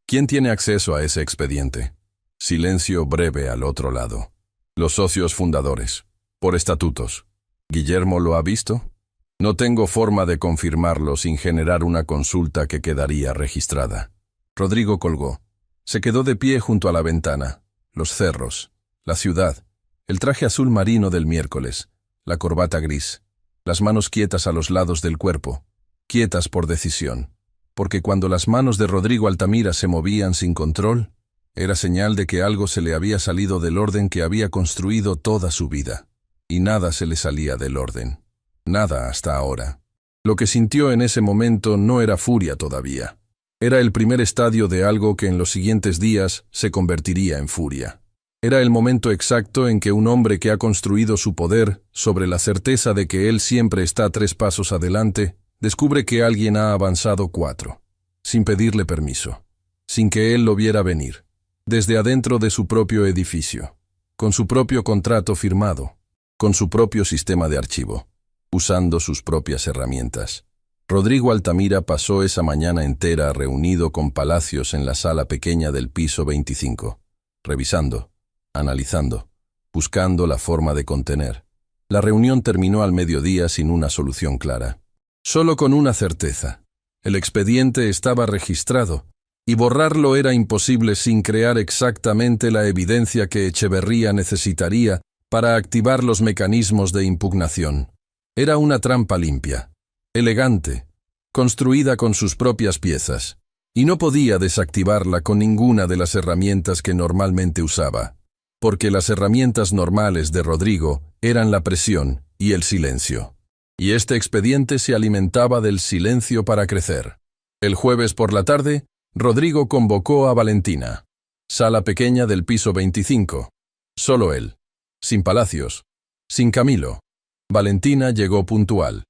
[SPEAKER 1] ¿Quién tiene acceso a ese expediente? Silencio breve al otro lado. Los socios fundadores. Por estatutos. ¿Guillermo lo ha visto? No tengo forma de confirmarlo sin generar una consulta que quedaría registrada. Rodrigo colgó. Se quedó de pie junto a la ventana. Los cerros. La ciudad. El traje azul marino del miércoles. La corbata gris. Las manos quietas a los lados del cuerpo. Quietas por decisión, porque cuando las manos de Rodrigo Altamira se movían sin control, era señal de que algo se le había salido del orden que había construido toda su vida. Y nada se le salía del orden. Nada hasta ahora. Lo que sintió en ese momento no era furia todavía. Era el primer estadio de algo que en los siguientes días se convertiría en furia. Era el momento exacto en que un hombre que ha construido su poder sobre la certeza de que él siempre está 3 pasos adelante, descubre que alguien ha avanzado 4, sin pedirle permiso, sin que él lo viera venir, desde adentro de su propio edificio, con su propio contrato firmado, con su propio sistema de archivo, usando sus propias herramientas. Rodrigo Altamira pasó esa mañana entera reunido con Palacios en la sala pequeña del piso 25, revisando, analizando, buscando la forma de contener. La reunión terminó al mediodía sin una solución clara. Solo con una certeza. El expediente estaba registrado, y borrarlo era imposible sin crear exactamente la evidencia que Echeverría necesitaría para activar los mecanismos de impugnación. Era una trampa limpia, elegante, construida con sus propias piezas, y no podía desactivarla con ninguna de las herramientas que normalmente usaba, porque las herramientas normales de Rodrigo eran la presión y el silencio. Y este expediente se alimentaba del silencio para crecer. El jueves por la tarde, Rodrigo convocó a Valentina. Sala pequeña del piso 25. Solo él. Sin Palacios. Sin Camilo. Valentina llegó puntual.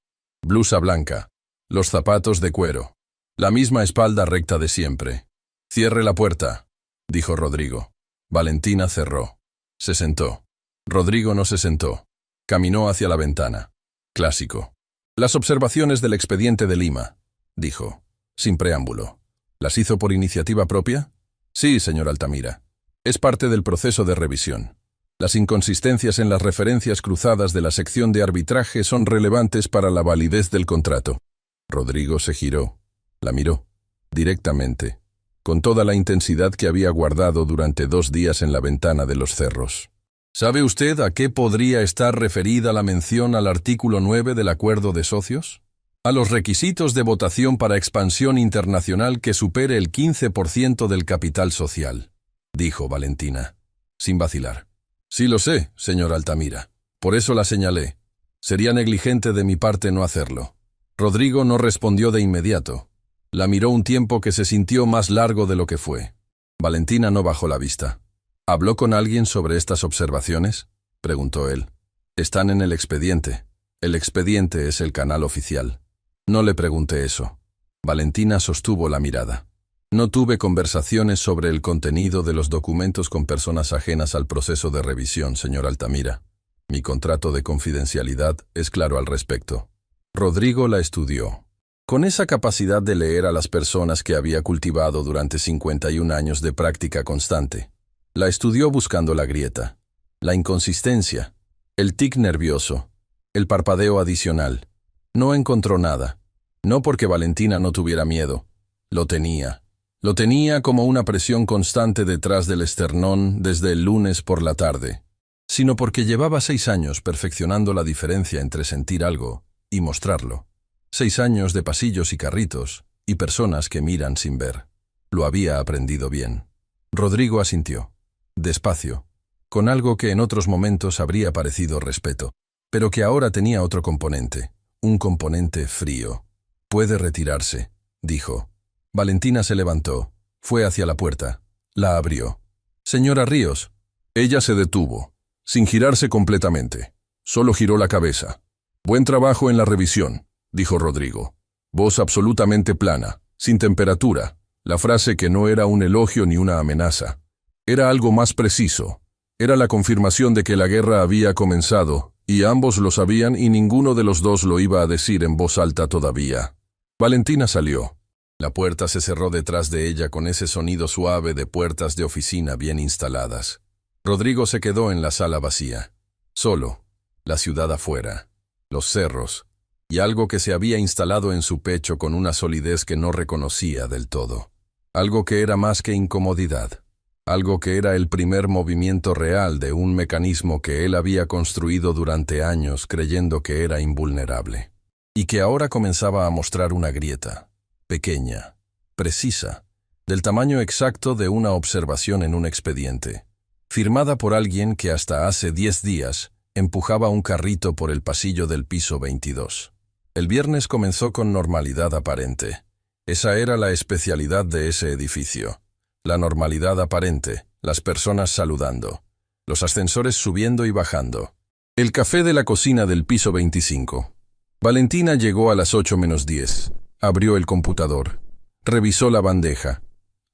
[SPEAKER 1] Blusa blanca. Los zapatos de cuero. La misma espalda recta de siempre. «Cierre la puerta», dijo Rodrigo. Valentina cerró. Se sentó. Rodrigo no se sentó. Caminó hacia la ventana. Clásico. «Las observaciones del expediente de Lima», dijo, sin preámbulo. «¿Las hizo por iniciativa propia?» «Sí, señor Altamira. Es parte del proceso de revisión. Las inconsistencias en las referencias cruzadas de la sección de arbitraje son relevantes para la validez del contrato». Rodrigo se giró. La miró. Directamente. con toda la intensidad que había guardado durante 2 días en la ventana de los cerros. ¿Sabe usted a qué podría estar referida la mención al artículo 9 del Acuerdo de Socios? A los requisitos de votación para expansión internacional que supere el 15% del capital social, dijo Valentina, sin vacilar. Sí lo sé, señor Altamira. Por eso la señalé. Sería negligente de mi parte no hacerlo. Rodrigo no respondió de inmediato. La miró un tiempo que se sintió más largo de lo que fue. Valentina no bajó la vista. ¿Habló con alguien sobre estas observaciones?, preguntó él. Están en el expediente. El expediente es el canal oficial. No le pregunté eso. Valentina sostuvo la mirada. No tuve conversaciones sobre el contenido de los documentos con personas ajenas al proceso de revisión, señor Altamira. Mi contrato de confidencialidad es claro al respecto. Rodrigo la estudió. Con esa capacidad de leer a las personas que había cultivado durante 51 años de práctica constante. La estudió buscando la grieta, la inconsistencia, el tic nervioso, el parpadeo adicional. No encontró nada. No porque Valentina no tuviera miedo. Lo tenía. Lo tenía como una presión constante detrás del esternón desde el lunes por la tarde, sino porque llevaba 6 años perfeccionando la diferencia entre sentir algo y mostrarlo. 6 años de pasillos y carritos, y personas que miran sin ver. Lo había aprendido bien. Rodrigo asintió. Despacio, con algo que en otros momentos habría parecido respeto, pero que ahora tenía otro componente, un componente frío. «Puede retirarse», dijo. Valentina se levantó, fue hacia la puerta, la abrió. «Señora Ríos». Ella se detuvo, sin girarse completamente. Solo giró la cabeza. «Buen trabajo en la revisión», dijo Rodrigo. Voz absolutamente plana, sin temperatura, la frase que no era un elogio ni una amenaza. Era algo más preciso. Era la confirmación de que la guerra había comenzado, y ambos lo sabían y ninguno de los dos lo iba a decir en voz alta todavía. Valentina salió. La puerta se cerró detrás de ella con ese sonido suave de puertas de oficina bien instaladas. Rodrigo se quedó en la sala vacía. Solo, la ciudad afuera, los cerros, y algo que se había instalado en su pecho con una solidez que no reconocía del todo. Algo que era más que incomodidad. Algo que era el primer movimiento real de un mecanismo que él había construido durante años creyendo que era invulnerable. Y que ahora comenzaba a mostrar una grieta, pequeña, precisa, del tamaño exacto de una observación en un expediente, firmada por alguien que hasta hace 10 días empujaba un carrito por el pasillo del piso 22. El viernes comenzó con normalidad aparente. Esa era la especialidad de ese edificio. La normalidad aparente, las personas saludando, los ascensores subiendo y bajando. El café de la cocina del piso 25. Valentina llegó a las 8:10. Abrió el computador. Revisó la bandeja.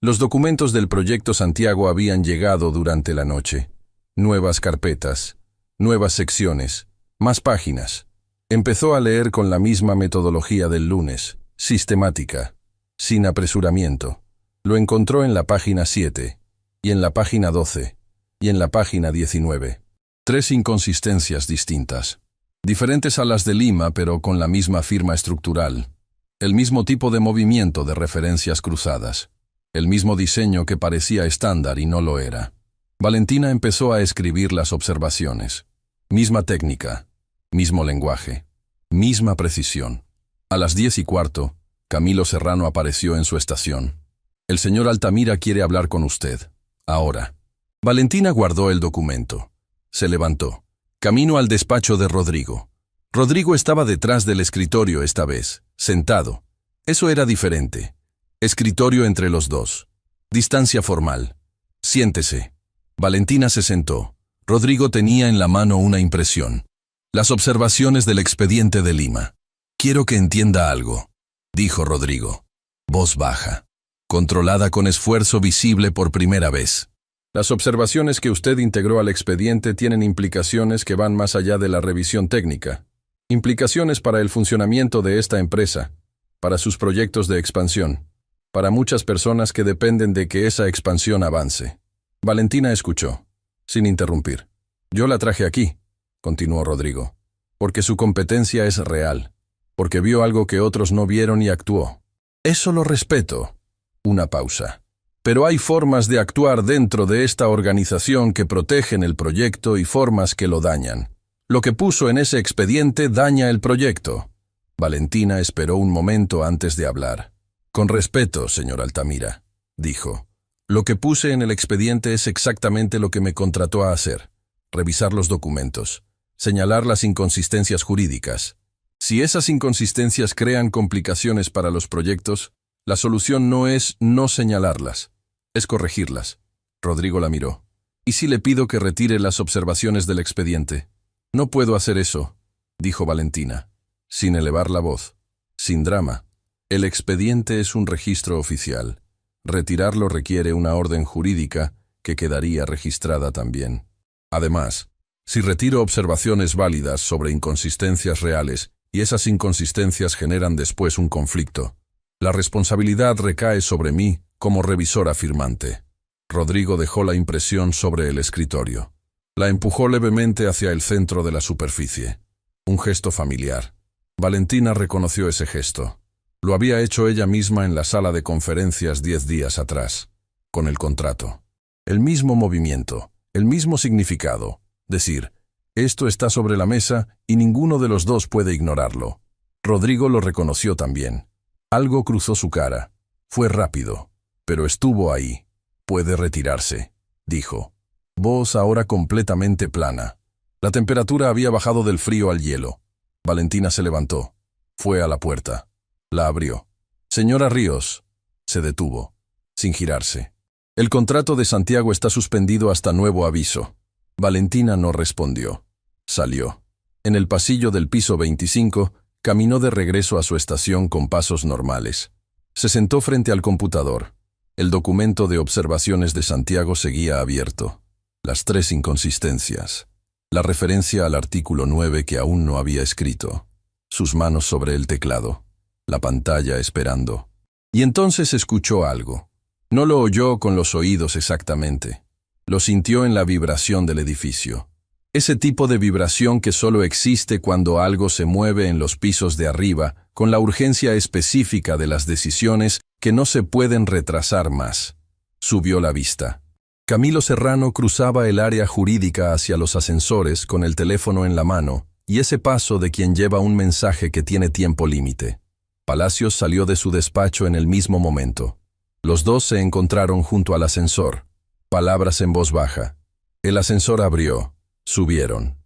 [SPEAKER 1] Los documentos del proyecto Santiago habían llegado durante la noche. Nuevas carpetas, nuevas secciones, más páginas. Empezó a leer con la misma metodología del lunes, sistemática, sin apresuramiento. Lo encontró en la página 7, y en la página 12, y en la página 19. 3 inconsistencias distintas. Diferentes a las de Lima, pero con la misma firma estructural. El mismo tipo de movimiento de referencias cruzadas. El mismo diseño que parecía estándar y no lo era. Valentina empezó a escribir las observaciones. Misma técnica, mismo lenguaje, misma precisión. A las 10:15, Camilo Serrano apareció en su estación. «El señor Altamira quiere hablar con usted. Ahora». Valentina guardó el documento. Se levantó. Camino al despacho de Rodrigo. Rodrigo estaba detrás del escritorio esta vez, sentado. Eso era diferente. Escritorio entre los dos. Distancia formal. «Siéntese». Valentina se sentó. Rodrigo tenía en la mano una impresión. Las observaciones del expediente de Lima. «Quiero que entienda algo», dijo Rodrigo. Voz baja, controlada con esfuerzo visible por primera vez. «Las observaciones que usted integró al expediente tienen implicaciones que van más allá de la revisión técnica. Implicaciones para el funcionamiento de esta empresa, para sus proyectos de expansión, para muchas personas que dependen de que esa expansión avance». Valentina escuchó, sin interrumpir. «Yo la traje aquí», continuó Rodrigo, «porque su competencia es real, porque vio algo que otros no vieron y actuó. Eso lo respeto». Una pausa. Pero hay formas de actuar dentro de esta organización que protegen el proyecto y formas que lo dañan. Lo que puso en ese expediente daña el proyecto. Valentina esperó un momento antes de hablar. Con respeto, señor Altamira, dijo. Lo que puse en el expediente es exactamente lo que me contrató a hacer. Revisar los documentos. Señalar las inconsistencias jurídicas. Si esas inconsistencias crean complicaciones para los proyectos, la solución no es no señalarlas, es corregirlas. Rodrigo la miró. ¿Y si le pido que retire las observaciones del expediente? No puedo hacer eso, dijo Valentina, sin elevar la voz, sin drama. El expediente es un registro oficial. Retirarlo requiere una orden jurídica que quedaría registrada también. Además, si retiro observaciones válidas sobre inconsistencias reales y esas inconsistencias generan después un conflicto, la responsabilidad recae sobre mí como revisor afirmante. Rodrigo dejó la impresión sobre el escritorio. La empujó levemente hacia el centro de la superficie. Un gesto familiar. Valentina reconoció ese gesto. Lo había hecho ella misma en la sala de conferencias 10 días atrás, con el contrato. El mismo movimiento, el mismo significado. Decir, esto está sobre la mesa y ninguno de los dos puede ignorarlo. Rodrigo lo reconoció también. Algo cruzó su cara. Fue rápido, pero estuvo ahí. Puede retirarse, dijo. Voz ahora completamente plana. La temperatura había bajado del frío al hielo. Valentina se levantó. Fue a la puerta. La abrió. Señora Ríos. Se detuvo, sin girarse. El contrato de Santiago está suspendido hasta nuevo aviso. Valentina no respondió. Salió. En el pasillo del piso 25, caminó de regreso a su estación con pasos normales. Se sentó frente al computador. El documento de observaciones de Santiago seguía abierto. Las 3 inconsistencias. La referencia al artículo 9 que aún no había escrito. Sus manos sobre el teclado. La pantalla esperando. Y entonces escuchó algo. No lo oyó con los oídos exactamente. Lo sintió en la vibración del edificio. Ese tipo de vibración que solo existe cuando algo se mueve en los pisos de arriba, con la urgencia específica de las decisiones que no se pueden retrasar más. Subió la vista. Camilo Serrano cruzaba el área jurídica hacia los ascensores con el teléfono en la mano, y ese paso de quien lleva un mensaje que tiene tiempo límite. Palacios salió de su despacho en el mismo momento. Los dos se encontraron junto al ascensor. Palabras en voz baja. El ascensor abrió. Subieron.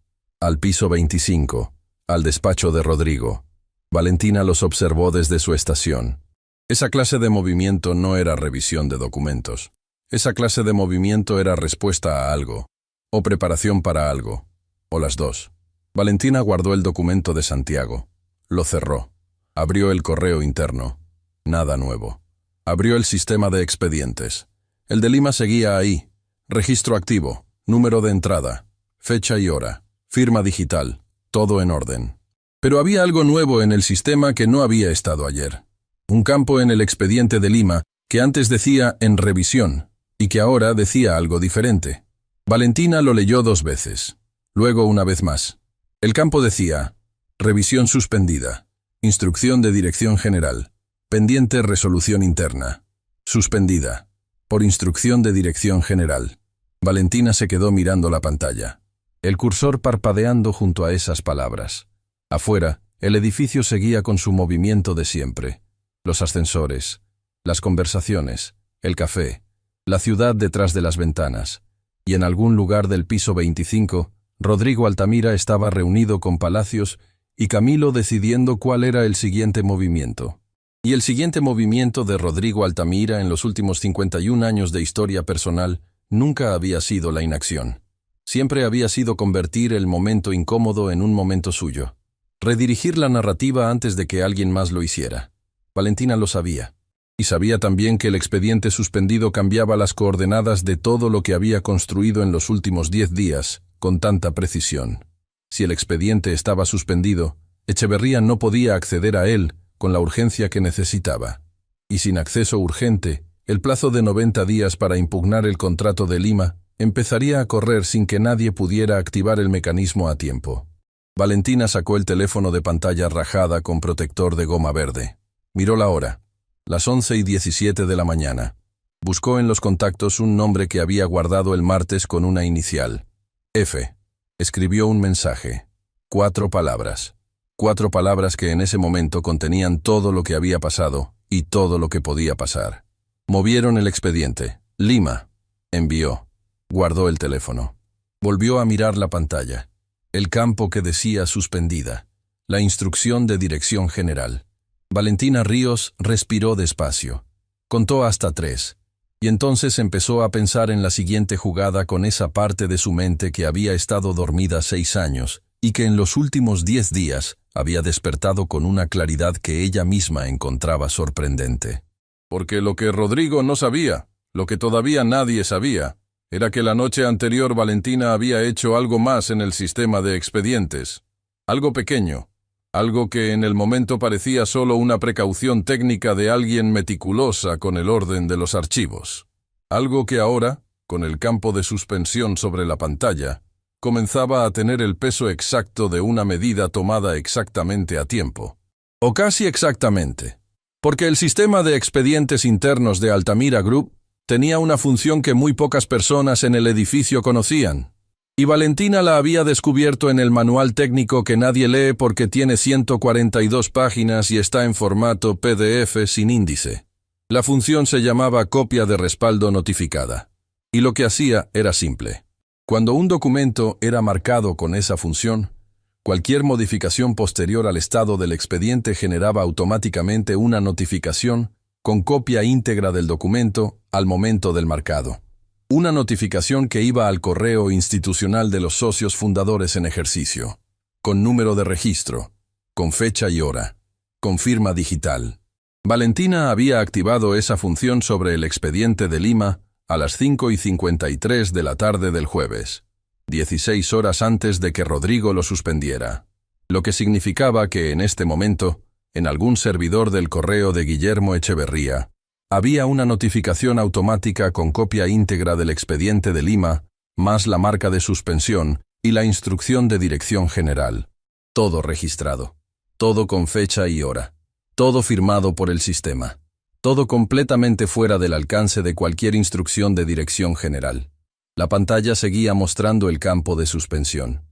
[SPEAKER 1] Al piso 25. Al despacho de Rodrigo. Valentina los observó desde su estación. Esa clase de movimiento no era revisión de documentos. Esa clase de movimiento era respuesta a algo. O preparación para algo. O las dos. Valentina guardó el documento de Santiago. Lo cerró. Abrió el correo interno. Nada nuevo. Abrió el sistema de expedientes. El de Lima seguía ahí. Registro activo. Número de entrada. Fecha y hora. Firma digital. Todo en orden. Pero había algo nuevo en el sistema que no había estado ayer. Un campo en el expediente de Lima que antes decía en revisión y que ahora decía algo diferente. Valentina lo leyó 2 veces. Luego una vez más. El campo decía, revisión suspendida. Instrucción de dirección general. Pendiente resolución interna. Suspendida. Por instrucción de dirección general. Valentina se quedó mirando la pantalla. El cursor parpadeando junto a esas palabras. Afuera, el edificio seguía con su movimiento de siempre. Los ascensores, las conversaciones, el café, la ciudad detrás de las ventanas. Y en algún lugar del piso 25, Rodrigo Altamira estaba reunido con Palacios y Camilo decidiendo cuál era el siguiente movimiento. Y el siguiente movimiento de Rodrigo Altamira en los últimos 51 años de historia personal nunca había sido la inacción. Siempre había sido convertir el momento incómodo en un momento suyo. Redirigir la narrativa antes de que alguien más lo hiciera. Valentina lo sabía. Y sabía también que el expediente suspendido cambiaba las coordenadas de todo lo que había construido en los últimos 10 días, con tanta precisión. Si el expediente estaba suspendido, Echeverría no podía acceder a él con la urgencia que necesitaba. Y sin acceso urgente, el plazo de 90 días para impugnar el contrato de Lima empezaría a correr sin que nadie pudiera activar el mecanismo a tiempo. Valentina sacó el teléfono de pantalla rajada con protector de goma verde. Miró la hora. Las 11:17 de la mañana. Buscó en los contactos un nombre que había guardado el martes con una inicial. F. Escribió un mensaje. 4 palabras. 4 palabras que en ese momento contenían todo lo que había pasado y todo lo que podía pasar. Movieron el expediente. Lima. Envió. Guardó el teléfono. Volvió a mirar la pantalla. El campo que decía suspendida. La instrucción de dirección general. Valentina Ríos respiró despacio. Contó hasta 3. Y entonces empezó a pensar en la siguiente jugada con esa parte de su mente que había estado dormida 6 años y que en los últimos 10 días había despertado con una claridad que ella misma encontraba sorprendente. Porque lo que Rodrigo no sabía, lo que todavía nadie sabía, era que la noche anterior Valentina había hecho algo más en el sistema de expedientes. Algo pequeño, algo que en el momento parecía solo una precaución técnica de alguien meticulosa con el orden de los archivos. Algo que ahora, con el campo de suspensión sobre la pantalla, comenzaba a tener el peso exacto de una medida tomada exactamente a tiempo. O casi exactamente. Porque el sistema de expedientes internos de Altamira Group tenía una función que muy pocas personas en el edificio conocían. Y Valentina la había descubierto en el manual técnico que nadie lee porque tiene 142 páginas y está en formato PDF sin índice. La función se llamaba copia de respaldo notificada. Y lo que hacía era simple. Cuando un documento era marcado con esa función, cualquier modificación posterior al estado del expediente generaba automáticamente una notificación con copia íntegra del documento al momento del marcado. Una notificación que iba al correo institucional de los socios fundadores en ejercicio, con número de registro, con fecha y hora, con firma digital. Valentina había activado esa función sobre el expediente de Lima a las 5:53 de la tarde del jueves, 16 horas antes de que Rodrigo lo suspendiera, lo que significaba que en este momento, en algún servidor del correo de Guillermo Echeverría, había una notificación automática con copia íntegra del expediente de Lima, más la marca de suspensión y la instrucción de dirección general. Todo registrado. Todo con fecha y hora. Todo firmado por el sistema. Todo completamente fuera del alcance de cualquier instrucción de dirección general. La pantalla seguía mostrando el campo de suspensión.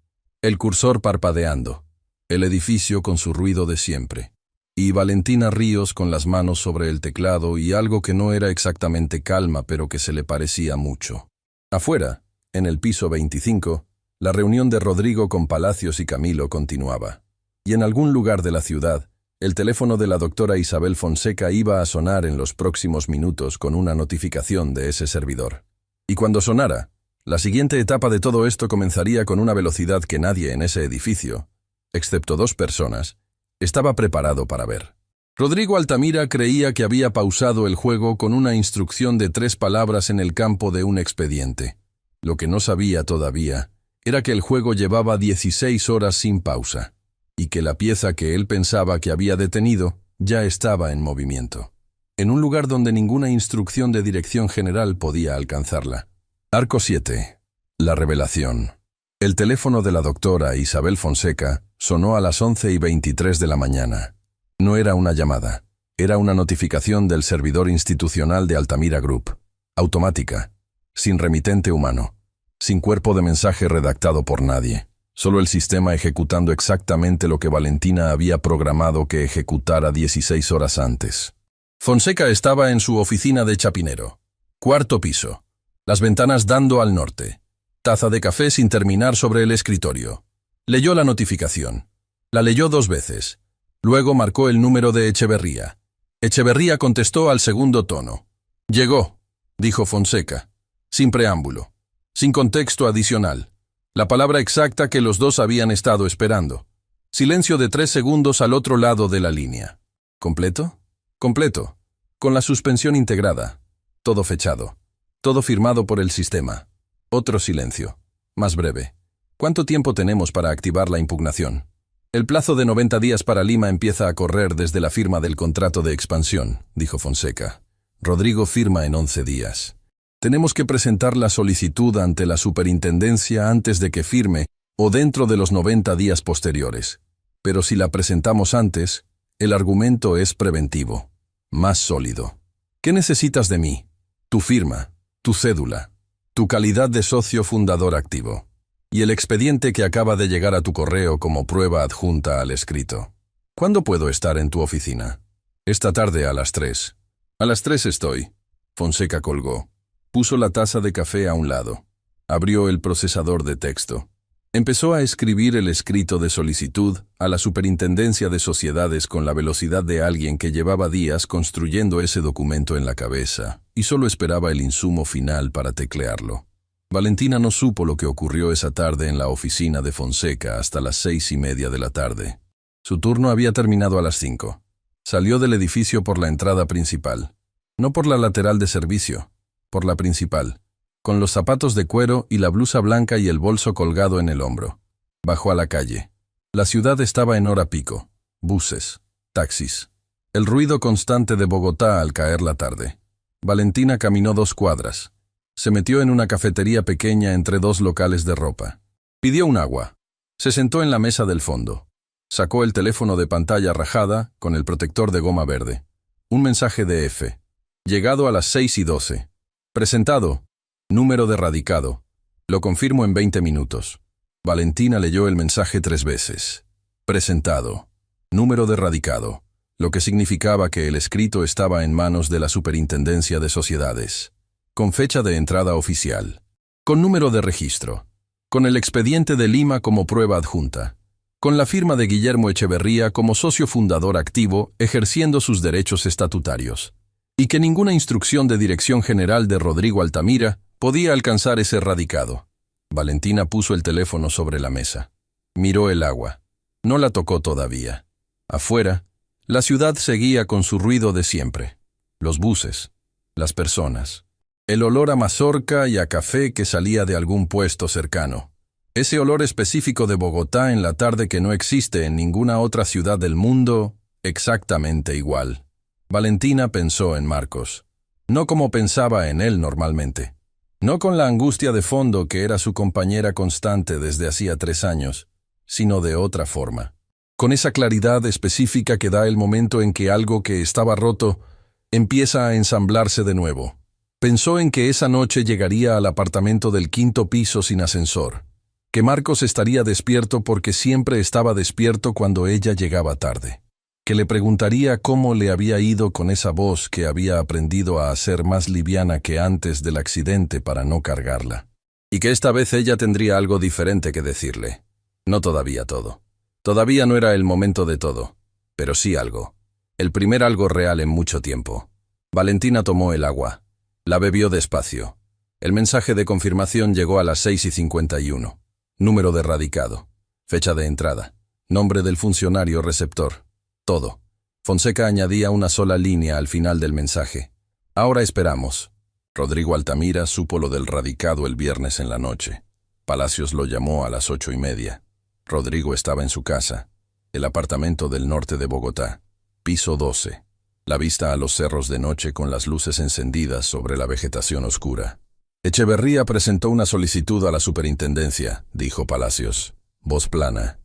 [SPEAKER 1] El cursor parpadeando. El edificio con su ruido de siempre. Y Valentina Ríos con las manos sobre el teclado y algo que no era exactamente calma pero que se le parecía mucho. Afuera, en el piso 25, la reunión de Rodrigo con Palacios y Camilo continuaba. Y en algún lugar de la ciudad, el teléfono de la doctora Isabel Fonseca iba a sonar en los próximos minutos con una notificación de ese servidor. Y cuando sonara, la siguiente etapa de todo esto comenzaría con una velocidad que nadie en ese edificio, excepto 2 personas, estaba preparado para ver. Rodrigo Altamira creía que había pausado el juego con una instrucción de 3 palabras en el campo de un expediente. Lo que no sabía todavía era que el juego llevaba 16 horas sin pausa, y que la pieza que él pensaba que había detenido ya estaba en movimiento, en un lugar donde ninguna instrucción de dirección general podía alcanzarla. Arco 7. La revelación. El teléfono de la doctora Isabel Fonseca sonó a las 11:23 de la mañana. No era una llamada, era una notificación del servidor institucional de Altamira Group, automática, sin remitente humano, sin cuerpo de mensaje redactado por nadie, solo el sistema ejecutando exactamente lo que Valentina había programado que ejecutara 16 horas antes. Fonseca estaba en su oficina de Chapinero, 4º piso, las ventanas dando al norte. Taza de café sin terminar sobre el escritorio. Leyó la notificación. La leyó 2 veces. Luego marcó el número de Echeverría. Echeverría contestó al segundo tono. «Llegó», dijo Fonseca, sin preámbulo, sin contexto adicional. La palabra exacta que los 2 habían estado esperando. Silencio de 3 segundos al otro lado de la línea. ¿Completo? Completo. Con la suspensión integrada. Todo fechado. Todo firmado por el sistema. Otro silencio. Más breve. ¿Cuánto tiempo tenemos para activar la impugnación? El plazo de 90 días para Lima empieza a correr desde la firma del contrato de expansión, dijo Fonseca. Rodrigo firma en 11 días. Tenemos que presentar la solicitud ante la superintendencia antes de que firme o dentro de los 90 días posteriores. Pero si la presentamos antes, el argumento es preventivo, más sólido. ¿Qué necesitas de mí? tu firma, tu cédula, tu calidad de socio fundador activo y el expediente que acaba de llegar a tu correo como prueba adjunta al escrito. ¿Cuándo puedo estar en tu oficina? Esta tarde a las 3. A las 3 estoy. Fonseca colgó. Puso la taza de café a un lado. Abrió el procesador de texto. Empezó a escribir el escrito de solicitud a la Superintendencia de Sociedades con la velocidad de alguien que llevaba días construyendo ese documento en la cabeza y solo esperaba el insumo final para teclearlo. Valentina no supo lo que ocurrió esa tarde en la oficina de Fonseca hasta las 6:30 de la tarde. Su turno había terminado a las 5. Salió del edificio por la entrada principal. No por la lateral de servicio, por la principal, con los zapatos de cuero y la blusa blanca y el bolso colgado en el hombro. Bajó a la calle. La ciudad estaba en hora pico. Buses, taxis. El ruido constante de Bogotá al caer la tarde. Valentina caminó 2 cuadras. Se metió en una cafetería pequeña entre 2 locales de ropa. Pidió un agua. Se sentó en la mesa del fondo. Sacó el teléfono de pantalla rajada con el protector de goma verde. Un mensaje de F. Llegado a las 6:12. Presentado. Número de radicado. Lo confirmo en 20 minutos. Valentina leyó el mensaje 3 veces. Presentado. Número de radicado. Lo que significaba que el escrito estaba en manos de la Superintendencia de Sociedades. Con fecha de entrada oficial. Con número de registro. Con el expediente de Lima como prueba adjunta. Con la firma de Guillermo Echeverría como socio fundador activo ejerciendo sus derechos estatutarios. Y que ninguna instrucción de dirección general de Rodrigo Altamira podía alcanzar ese radicado. Valentina puso el teléfono sobre la mesa. Miró el agua. No la tocó todavía. Afuera, la ciudad seguía con su ruido de siempre. Los buses, las personas, el olor a mazorca y a café que salía de algún puesto cercano. Ese olor específico de Bogotá en la tarde que no existe en ninguna otra ciudad del mundo, exactamente igual. Valentina pensó en Marcos. No como pensaba en él normalmente. No con la angustia de fondo que era su compañera constante desde hacía 3 años, sino de otra forma. Con esa claridad específica que da el momento en que algo que estaba roto empieza a ensamblarse de nuevo. Pensó en que esa noche llegaría al apartamento del 5º piso sin ascensor. Que Marcos estaría despierto porque siempre estaba despierto cuando ella llegaba tarde. Que le preguntaría cómo le había ido con esa voz que había aprendido a hacer más liviana que antes del accidente para no cargarla. Y que esta vez ella tendría algo diferente que decirle. No todavía todo. Todavía no era el momento de todo, pero sí algo. El primer algo real en mucho tiempo. Valentina tomó el agua. La bebió despacio. El mensaje de confirmación llegó a las 6:51. Número de radicado. Fecha de entrada. Nombre del funcionario receptor. Todo. Fonseca añadía una sola línea al final del mensaje. Ahora esperamos. Rodrigo Altamira supo lo del radicado el viernes en la noche. Palacios lo llamó a las 8:30. Rodrigo estaba en su casa, el apartamento del norte de Bogotá, piso 12. La vista a los cerros de noche con las luces encendidas sobre la vegetación oscura. Echeverría presentó una solicitud a la superintendencia, dijo Palacios, voz plana,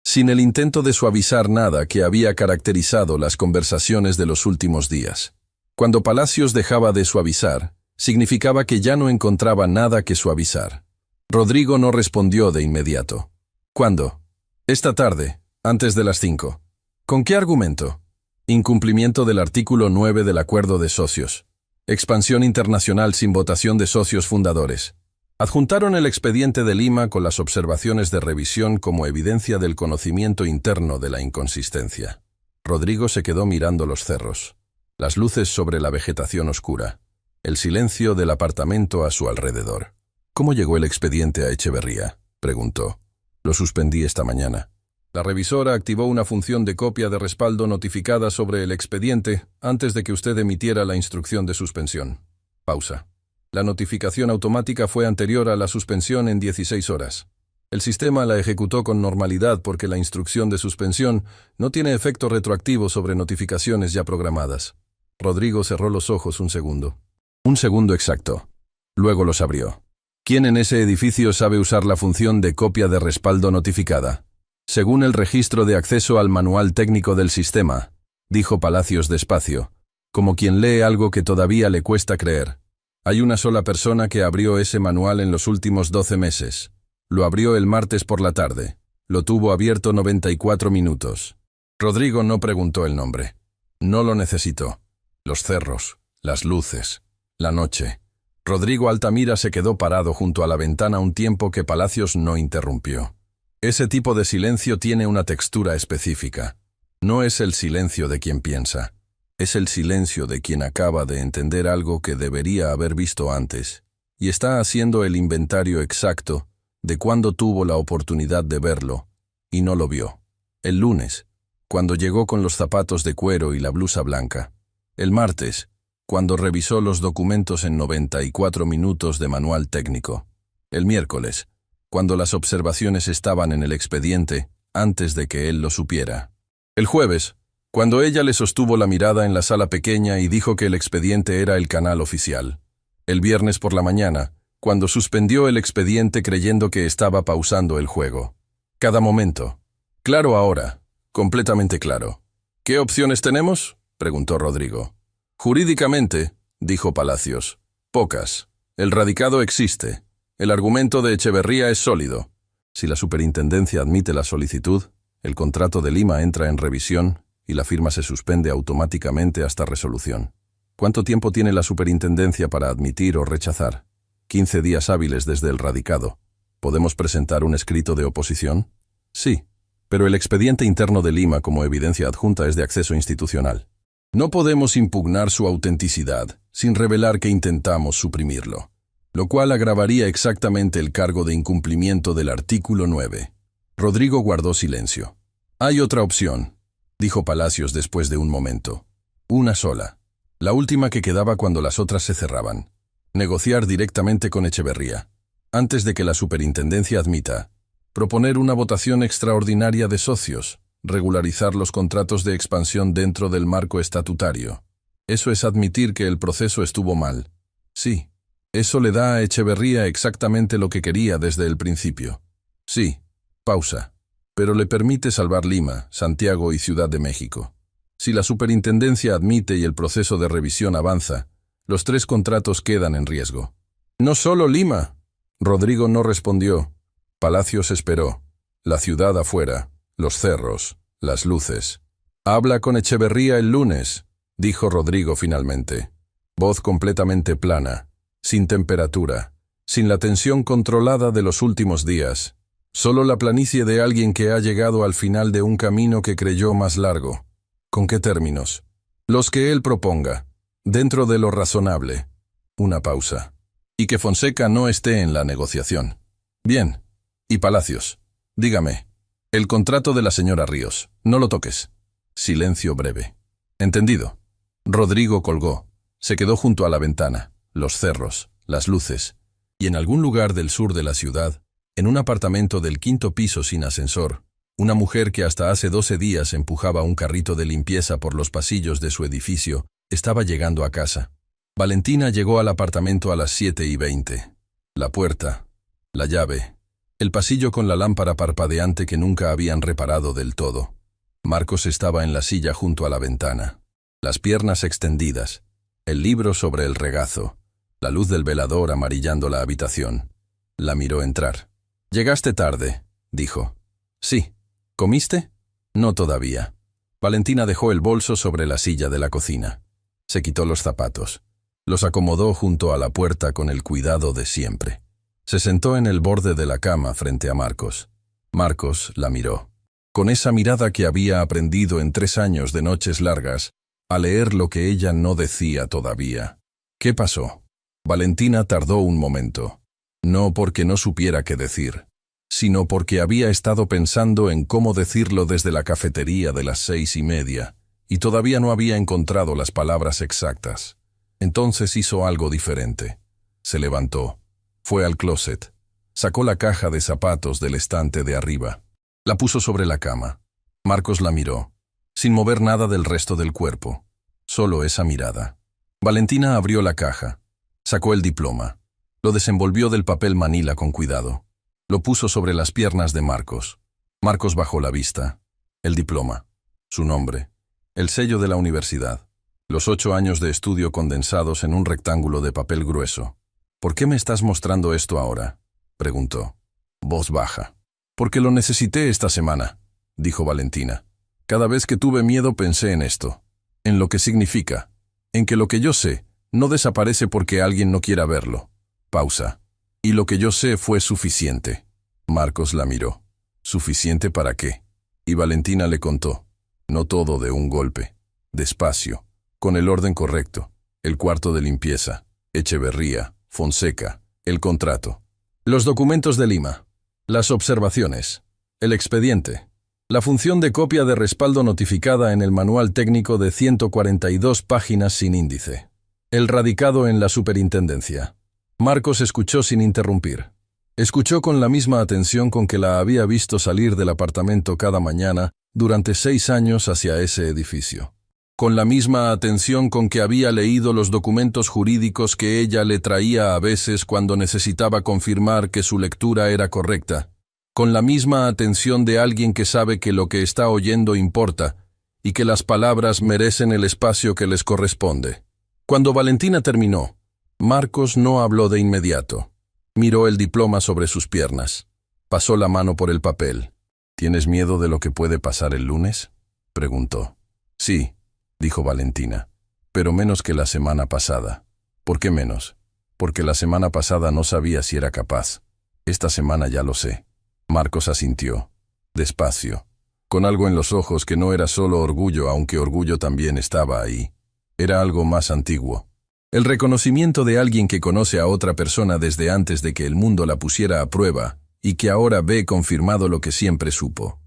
[SPEAKER 1] sin el intento de suavizar nada que había caracterizado las conversaciones de los últimos días. Cuando Palacios dejaba de suavizar, significaba que ya no encontraba nada que suavizar. Rodrigo no respondió de inmediato. ¿Cuándo? Esta tarde, antes de las 5. ¿Con qué argumento? Incumplimiento del artículo 9 del Acuerdo de Socios. Expansión internacional sin votación de socios fundadores. Adjuntaron el expediente de Lima con las observaciones de revisión como evidencia del conocimiento interno de la inconsistencia. Rodrigo se quedó mirando los cerros, las luces sobre la vegetación oscura, el silencio del apartamento a su alrededor. ¿Cómo llegó el expediente a Echeverría?, preguntó. Lo suspendí esta mañana. La revisora activó una función de copia de respaldo notificada sobre el expediente antes de que usted emitiera la instrucción de suspensión. Pausa. La notificación automática fue anterior a la suspensión en 16 horas. El sistema la ejecutó con normalidad porque la instrucción de suspensión no tiene efecto retroactivo sobre notificaciones ya programadas. Rodrigo cerró los ojos un segundo. Un segundo exacto. Luego los abrió. ¿Quién en ese edificio sabe usar la función de copia de respaldo notificada? Según el registro de acceso al manual técnico del sistema, dijo Palacios despacio, como quien lee algo que todavía le cuesta creer. Hay una sola persona que abrió ese manual en los últimos 12 meses. Lo abrió el martes por la tarde. Lo tuvo abierto 94 minutos. Rodrigo no preguntó el nombre. No lo necesitó. Los cerros, las luces, la noche. Rodrigo Altamira se quedó parado junto a la ventana un tiempo que Palacios no interrumpió. Ese tipo de silencio tiene una textura específica. No es el silencio de quien piensa. Es el silencio de quien acaba de entender algo que debería haber visto antes, y está haciendo el inventario exacto de cuándo tuvo la oportunidad de verlo, y no lo vio. El lunes, cuando llegó con los zapatos de cuero y la blusa blanca. El martes, cuando revisó los documentos en 94 minutos de manual técnico. El miércoles, cuando las observaciones estaban en el expediente, antes de que él lo supiera. El jueves, cuando ella le sostuvo la mirada en la sala pequeña y dijo que el expediente era el canal oficial. El viernes por la mañana, cuando suspendió el expediente creyendo que estaba pausando el juego. Cada momento. Claro ahora, completamente claro. ¿Qué opciones tenemos?, preguntó Rodrigo. Jurídicamente, dijo Palacios, pocas. El radicado existe. El argumento de Echeverría es sólido. Si la superintendencia admite la solicitud, el contrato de Lima entra en revisión y la firma se suspende automáticamente hasta resolución. ¿Cuánto tiempo tiene la superintendencia para admitir o rechazar? 15 días hábiles desde el radicado. ¿Podemos presentar un escrito de oposición? Sí, pero el expediente interno de Lima como evidencia adjunta es de acceso institucional. No podemos impugnar su autenticidad sin revelar que intentamos suprimirlo, lo cual agravaría exactamente el cargo de incumplimiento del artículo 9. Rodrigo guardó silencio. Hay otra opción, dijo Palacios después de un momento. Una sola. La última que quedaba cuando las otras se cerraban. Negociar directamente con Echeverría. Antes de que la superintendencia admita. Proponer una votación extraordinaria de socios. Regularizar los contratos de expansión dentro del marco estatutario. Eso es admitir que el proceso estuvo mal. Sí. Eso le da a Echeverría exactamente lo que quería desde el principio. Sí. Pausa. Pero le permite salvar Lima, Santiago y Ciudad de México. Si la superintendencia admite y el proceso de revisión avanza, los 3 contratos quedan en riesgo. No solo Lima. Rodrigo no respondió. Palacios esperó. La ciudad afuera, los cerros, las luces. Habla con Echeverría el lunes, dijo Rodrigo finalmente. Voz completamente plana, sin temperatura, sin la tensión controlada de los últimos días. Solo la planicie de alguien que ha llegado al final de un camino que creyó más largo. ¿Con qué términos? Los que él proponga, dentro de lo razonable. Una pausa. Y que Fonseca no esté en la negociación. Bien. Y Palacios, dígame. El contrato de la señora Ríos, no lo toques. Silencio breve. Entendido. Rodrigo colgó. Se quedó junto a la ventana, los cerros, las luces, y en algún lugar del sur de la ciudad, en un apartamento del 5º piso sin ascensor, una mujer que hasta hace 12 días empujaba un carrito de limpieza por los pasillos de su edificio, estaba llegando a casa. Valentina llegó al apartamento a las 7:20. La puerta, la llave, el pasillo con la lámpara parpadeante que nunca habían reparado del todo. Marcos estaba en la silla junto a la ventana, las piernas extendidas, el libro sobre el regazo, la luz del velador amarillando la habitación. La miró entrar. «Llegaste tarde», dijo. «Sí. ¿Comiste?» «No todavía». Valentina dejó el bolso sobre la silla de la cocina. Se quitó los zapatos. Los acomodó junto a la puerta con el cuidado de siempre. Se sentó en el borde de la cama frente a Marcos. Marcos la miró. Con esa mirada que había aprendido en 3 años de noches largas, a leer lo que ella no decía todavía. ¿Qué pasó? Valentina tardó un momento. No porque no supiera qué decir, sino porque había estado pensando en cómo decirlo desde la cafetería de las 6:30, y todavía no había encontrado las palabras exactas. Entonces hizo algo diferente. Se levantó, fue al closet, sacó la caja de zapatos del estante de arriba. La puso sobre la cama. Marcos la miró, sin mover nada del resto del cuerpo, solo esa mirada. Valentina abrió la caja, sacó el diploma. Lo desenvolvió del papel manila con cuidado. Lo puso sobre las piernas de Marcos. Marcos bajó la vista. El diploma. Su nombre. El sello de la universidad. Los 8 años de estudio condensados en un rectángulo de papel grueso. ¿Por qué me estás mostrando esto ahora?, preguntó. Voz baja. Porque lo necesité esta semana, dijo Valentina. Cada vez que tuve miedo pensé en esto, en lo que significa, en que lo que yo sé no desaparece porque alguien no quiera verlo. Pausa. Y lo que yo sé fue suficiente. Marcos la miró. ¿Suficiente para qué? Y Valentina le contó. No todo de un golpe. Despacio, con el orden correcto. El cuarto de limpieza, Echeverría, Fonseca, el contrato. Los documentos de Lima. Las observaciones. El expediente. La función de copia de respaldo notificada en el manual técnico de 142 páginas sin índice. El radicado en la superintendencia. Marcos escuchó sin interrumpir. Escuchó con la misma atención con que la había visto salir del apartamento cada mañana durante 6 años hacia ese edificio. Con la misma atención con que había leído los documentos jurídicos que ella le traía a veces cuando necesitaba confirmar que su lectura era correcta. Con la misma atención de alguien que sabe que lo que está oyendo importa y que las palabras merecen el espacio que les corresponde. Cuando Valentina terminó, Marcos no habló de inmediato. Miró el diploma sobre sus piernas. Pasó la mano por el papel. ¿Tienes miedo de lo que puede pasar el lunes?, preguntó. Sí, dijo Valentina, pero menos que la semana pasada. ¿Por qué menos? Porque la semana pasada no sabía si era capaz. Esta semana ya lo sé. Marcos asintió, despacio, con algo en los ojos que no era solo orgullo, aunque orgullo también estaba ahí. Era algo más antiguo. El reconocimiento de alguien que conoce a otra persona desde antes de que el mundo la pusiera a prueba y que ahora ve confirmado lo que siempre supo.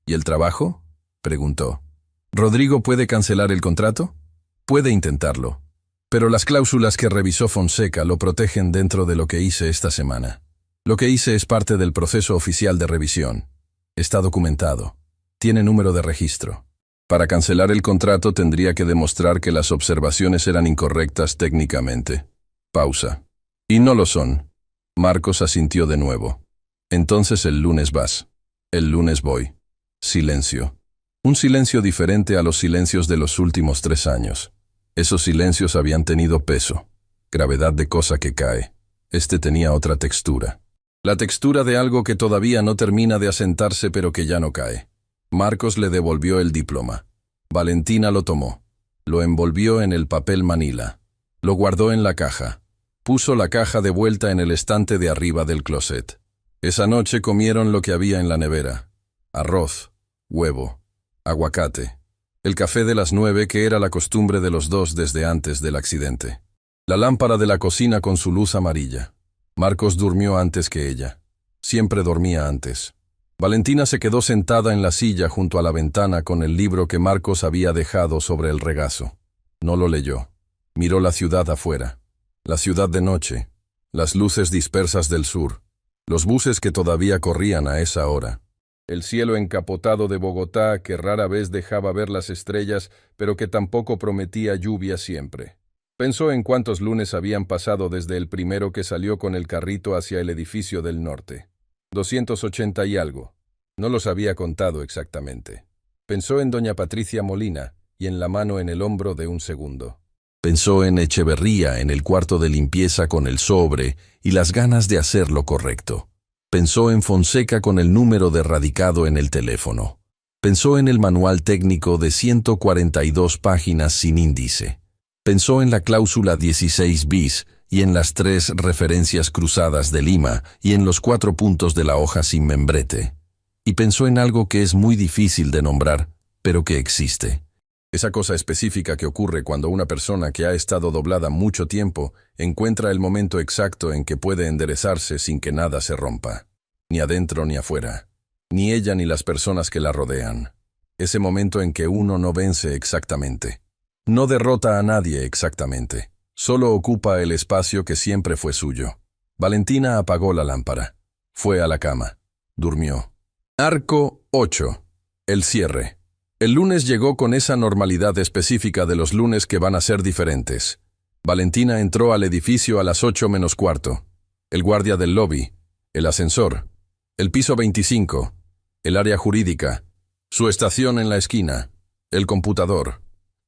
[SPEAKER 1] ¿Y el trabajo?, preguntó. ¿Rodrigo puede cancelar el contrato? Puede intentarlo. Pero las cláusulas que revisó Fonseca lo protegen dentro de lo que hice esta semana. Lo que hice es parte del proceso oficial de revisión. Está documentado. Tiene número de registro. Para cancelar el contrato tendría que demostrar que las observaciones eran incorrectas técnicamente. Pausa. Y no lo son. Marcos asintió de nuevo. Entonces el lunes vas. El lunes voy. Silencio. Un silencio diferente a los silencios de los últimos 3 años. Esos silencios habían tenido peso. Gravedad de cosa que cae. Este tenía otra textura. La textura de algo que todavía no termina de asentarse pero que ya no cae. Marcos le devolvió el diploma. Valentina lo tomó. Lo envolvió en el papel manila. Lo guardó en la caja. Puso la caja de vuelta en el estante de arriba del closet. Esa noche comieron lo que había en la nevera. Arroz, huevo, aguacate. El café de las 9 que era la costumbre de los dos desde antes del accidente. La lámpara de la cocina con su luz amarilla. Marcos durmió antes que ella. Siempre dormía antes. Valentina se quedó sentada en la silla junto a la ventana con el libro que Marcos había dejado sobre el regazo. No lo leyó. Miró la ciudad afuera. La ciudad de noche. Las luces dispersas del sur. Los buses que todavía corrían a esa hora. El cielo encapotado de Bogotá que rara vez dejaba ver las estrellas, pero que tampoco prometía lluvia siempre. Pensó en cuántos lunes habían pasado desde el primero que salió con el carrito hacia el edificio del norte. 280 y algo. No los había contado exactamente. Pensó en doña Patricia Molina y en la mano en el hombro de un segundo. Pensó en Echeverría en el cuarto de limpieza con el sobre y las ganas de hacer lo correcto. Pensó en Fonseca con el número de radicado en el teléfono. Pensó en el manual técnico de 142 páginas sin índice. Pensó en la cláusula 16 bis y en las 3 referencias cruzadas de Lima y en los 4 puntos de la hoja sin membrete. Y pensó en algo que es muy difícil de nombrar, pero que existe. Esa cosa específica que ocurre cuando una persona que ha estado doblada mucho tiempo encuentra el momento exacto en que puede enderezarse sin que nada se rompa. Ni adentro ni afuera. Ni ella ni las personas que la rodean. Ese momento en que uno no vence exactamente. No derrota a nadie exactamente. Solo ocupa el espacio que siempre fue suyo. Valentina apagó la lámpara. Fue a la cama. Durmió. Arco 8. El cierre. El lunes llegó con esa normalidad específica de los lunes que van a ser diferentes. Valentina entró al edificio a las 8 menos cuarto. El guardia del lobby. El ascensor. El piso 25. El área jurídica. Su estación en la esquina. El computador.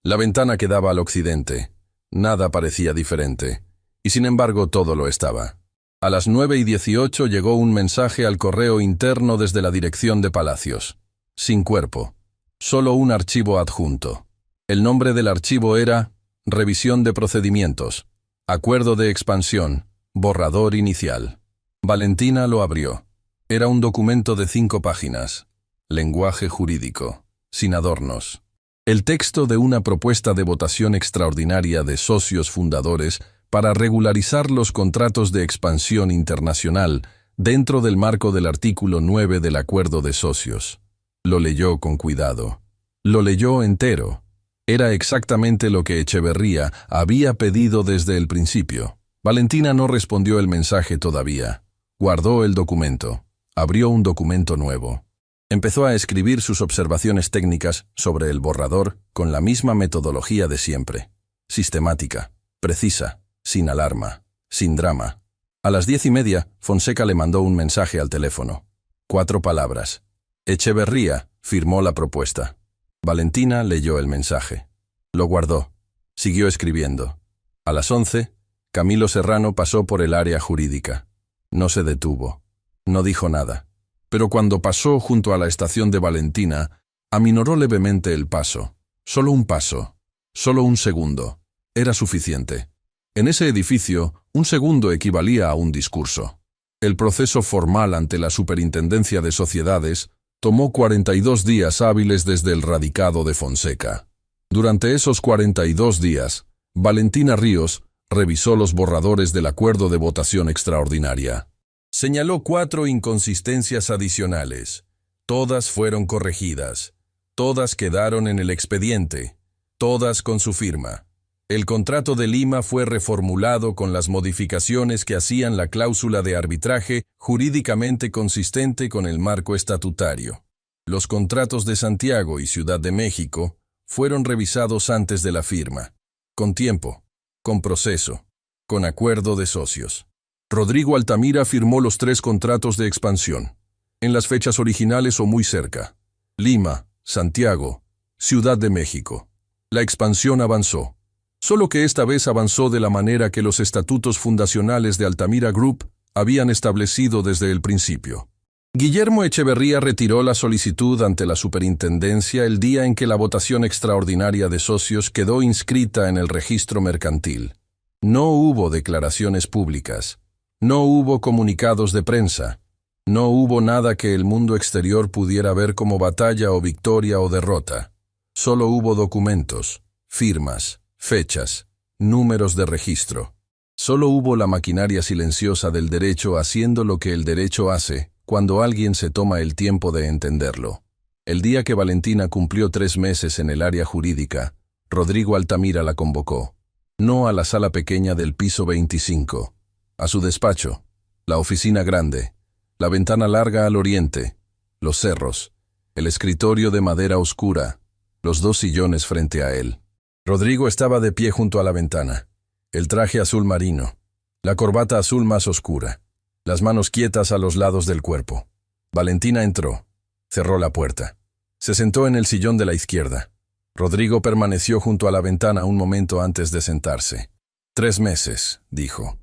[SPEAKER 1] La ventana quedaba al occidente. Nada parecía diferente. Y sin embargo todo lo estaba. A las 9:18 llegó un mensaje al correo interno desde la dirección de Palacios. Sin cuerpo. Solo un archivo adjunto. El nombre del archivo era Revisión de procedimientos. Acuerdo de expansión. Borrador inicial. Valentina lo abrió. Era un documento de 5 páginas. Lenguaje jurídico. Sin adornos. El texto de una propuesta de votación extraordinaria de socios fundadores para regularizar los contratos de expansión internacional dentro del marco del artículo 9 del Acuerdo de Socios. Lo leyó con cuidado. Lo leyó entero. Era exactamente lo que Echeverría había pedido desde el principio. Valentina no respondió el mensaje todavía. Guardó el documento. Abrió un documento nuevo. Empezó a escribir sus observaciones técnicas sobre el borrador con la misma metodología de siempre. Sistemática, precisa, sin alarma, sin drama. A las 10:30, Fonseca le mandó un mensaje al teléfono. 4 palabras. Echeverría firmó la propuesta. Valentina leyó el mensaje. Lo guardó. Siguió escribiendo. A las 11, Camilo Serrano pasó por el área jurídica. No se detuvo. No dijo nada. Pero cuando pasó junto a la estación de Valentina, aminoró levemente el paso. Solo un paso. Solo un segundo. Era suficiente. En ese edificio, un segundo equivalía a un discurso. El proceso formal ante la Superintendencia de Sociedades tomó 42 días hábiles desde el radicado de Fonseca. Durante esos 42 días, Valentina Ríos revisó los borradores del acuerdo de votación extraordinaria. Señaló 4 inconsistencias adicionales. Todas fueron corregidas. Todas quedaron en el expediente. Todas con su firma. El contrato de Lima fue reformulado con las modificaciones que hacían la cláusula de arbitraje jurídicamente consistente con el marco estatutario. Los contratos de Santiago y Ciudad de México fueron revisados antes de la firma. Con tiempo. Con proceso. Con acuerdo de socios. Rodrigo Altamira firmó los 3 contratos de expansión, en las fechas originales o muy cerca. Lima, Santiago, Ciudad de México. La expansión avanzó, solo que esta vez avanzó de la manera que los estatutos fundacionales de Altamira Group habían establecido desde el principio. Guillermo Echeverría retiró la solicitud ante la superintendencia el día en que la votación extraordinaria de socios quedó inscrita en el registro mercantil. No hubo declaraciones públicas. No hubo comunicados de prensa. No hubo nada que el mundo exterior pudiera ver como batalla o victoria o derrota. Solo hubo documentos, firmas, fechas, números de registro. Solo hubo la maquinaria silenciosa del derecho haciendo lo que el derecho hace cuando alguien se toma el tiempo de entenderlo. El día que Valentina cumplió 3 meses en el área jurídica, Rodrigo Altamira la convocó. No a la sala pequeña del piso 25. A su despacho, la oficina grande, la ventana larga al oriente, los cerros, el escritorio de madera oscura, los 2 sillones frente a él. Rodrigo estaba de pie junto a la ventana, el traje azul marino, la corbata azul más oscura, las manos quietas a los lados del cuerpo. Valentina entró, cerró la puerta. Se sentó en el sillón de la izquierda. Rodrigo permaneció junto a la ventana un momento antes de sentarse. 3 meses, dijo.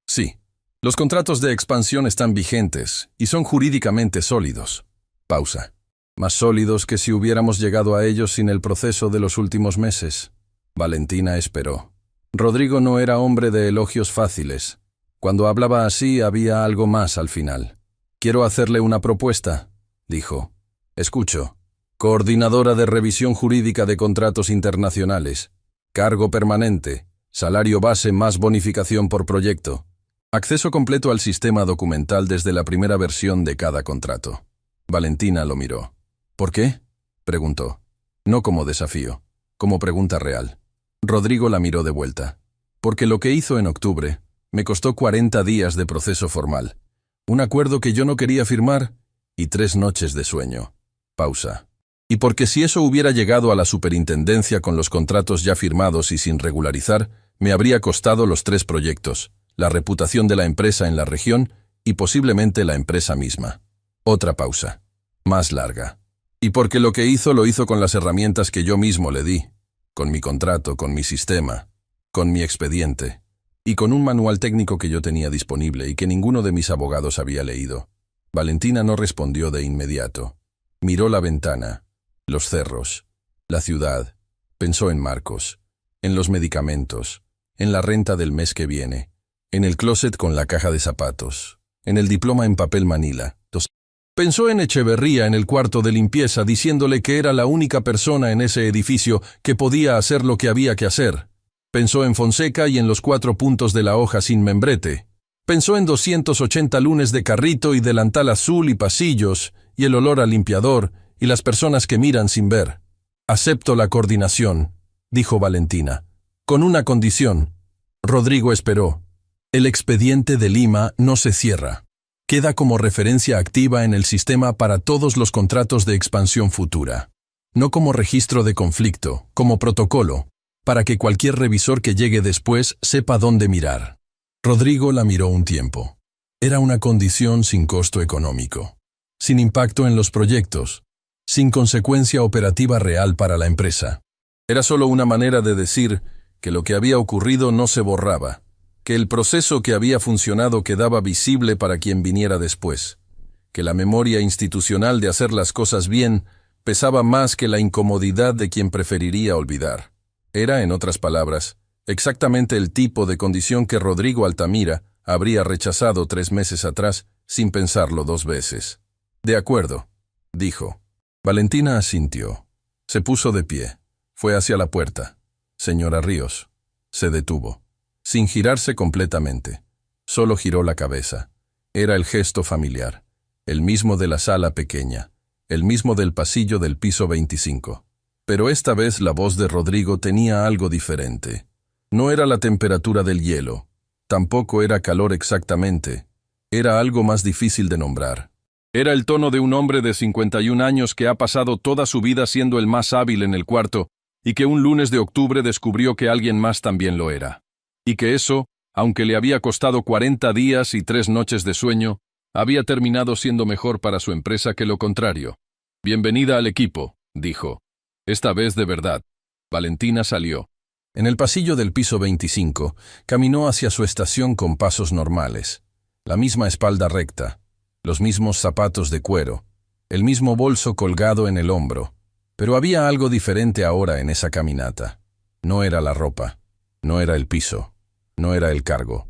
[SPEAKER 1] Sí, los contratos de expansión están vigentes y son jurídicamente sólidos. Pausa. Más sólidos que si hubiéramos llegado a ellos sin el proceso de los últimos meses. Valentina esperó. Rodrigo no era hombre de elogios fáciles. Cuando hablaba así había algo más al final. Quiero hacerle una propuesta, dijo. Escucho. Coordinadora de revisión jurídica de contratos internacionales. Cargo permanente. Salario base más bonificación por proyecto. Acceso completo al sistema documental desde la primera versión de cada contrato. Valentina lo miró. ¿Por qué?, preguntó. No como desafío, como pregunta real. Rodrigo la miró de vuelta. Porque lo que hizo en octubre me costó 40 días de proceso formal, un acuerdo que yo no quería firmar y 3 noches de sueño. Pausa. Y porque si eso hubiera llegado a la superintendencia con los contratos ya firmados y sin regularizar, me habría costado los 3 proyectos, la reputación de la empresa en la región y posiblemente la empresa misma. Otra pausa. Más larga. Y porque lo que hizo lo hizo con las herramientas que yo mismo le di. con mi contrato, con mi sistema, con mi expediente, y con un manual técnico que yo tenía disponible y que ninguno de mis abogados había leído. Valentina no respondió de inmediato. Miró la ventana, los cerros, la ciudad, pensó en Marcos, en los medicamentos, en la renta del mes que viene, en el closet con la caja de zapatos, en el diploma en papel manila. Pensó en Echeverría en el cuarto de limpieza diciéndole que era la única persona en ese edificio que podía hacer lo que había que hacer. Pensó en Fonseca y en los 4 puntos de la hoja sin membrete. Pensó en 280 lunes de carrito y delantal azul y pasillos, y el olor a limpiador, y las personas que miran sin ver. Acepto la coordinación, dijo Valentina, con una condición. Rodrigo esperó. El expediente de Lima no se cierra. Queda como referencia activa en el sistema para todos los contratos de expansión futura. No como registro de conflicto, como protocolo, para que cualquier revisor que llegue después sepa dónde mirar. Rodrigo la miró un tiempo. Era una condición sin costo económico, sin impacto en los proyectos, sin consecuencia operativa real para la empresa. Era solo una manera de decir que lo que había ocurrido no se borraba, que el proceso que había funcionado quedaba visible para quien viniera después, que la memoria institucional de hacer las cosas bien pesaba más que la incomodidad de quien preferiría olvidar. Era, en otras palabras, exactamente el tipo de condición que Rodrigo Altamira habría rechazado 3 meses atrás sin pensarlo 2 veces. De acuerdo, dijo. Valentina asintió. Se puso de pie. Fue hacia la puerta. Señora Ríos. Se detuvo. Sin girarse completamente. Solo giró la cabeza. Era el gesto familiar. El mismo de la sala pequeña. El mismo del pasillo del piso 25. Pero esta vez la voz de Rodrigo tenía algo diferente. No era la temperatura del hielo. Tampoco era calor exactamente. Era algo más difícil de nombrar. Era el tono de un hombre de 51 años que ha pasado toda su vida siendo el más hábil en el cuarto y que un lunes de octubre descubrió que alguien más también lo era. Y que eso, aunque le había costado 40 días y 3 noches de sueño, había terminado siendo mejor para su empresa que lo contrario. Bienvenida al equipo, dijo. Esta vez de verdad. Valentina salió. En el pasillo del piso 25, caminó hacia su estación con pasos normales. La misma espalda recta, los mismos zapatos de cuero, el mismo bolso colgado en el hombro. Pero había algo diferente ahora en esa caminata. No era la ropa, no era el piso, no era el cargo.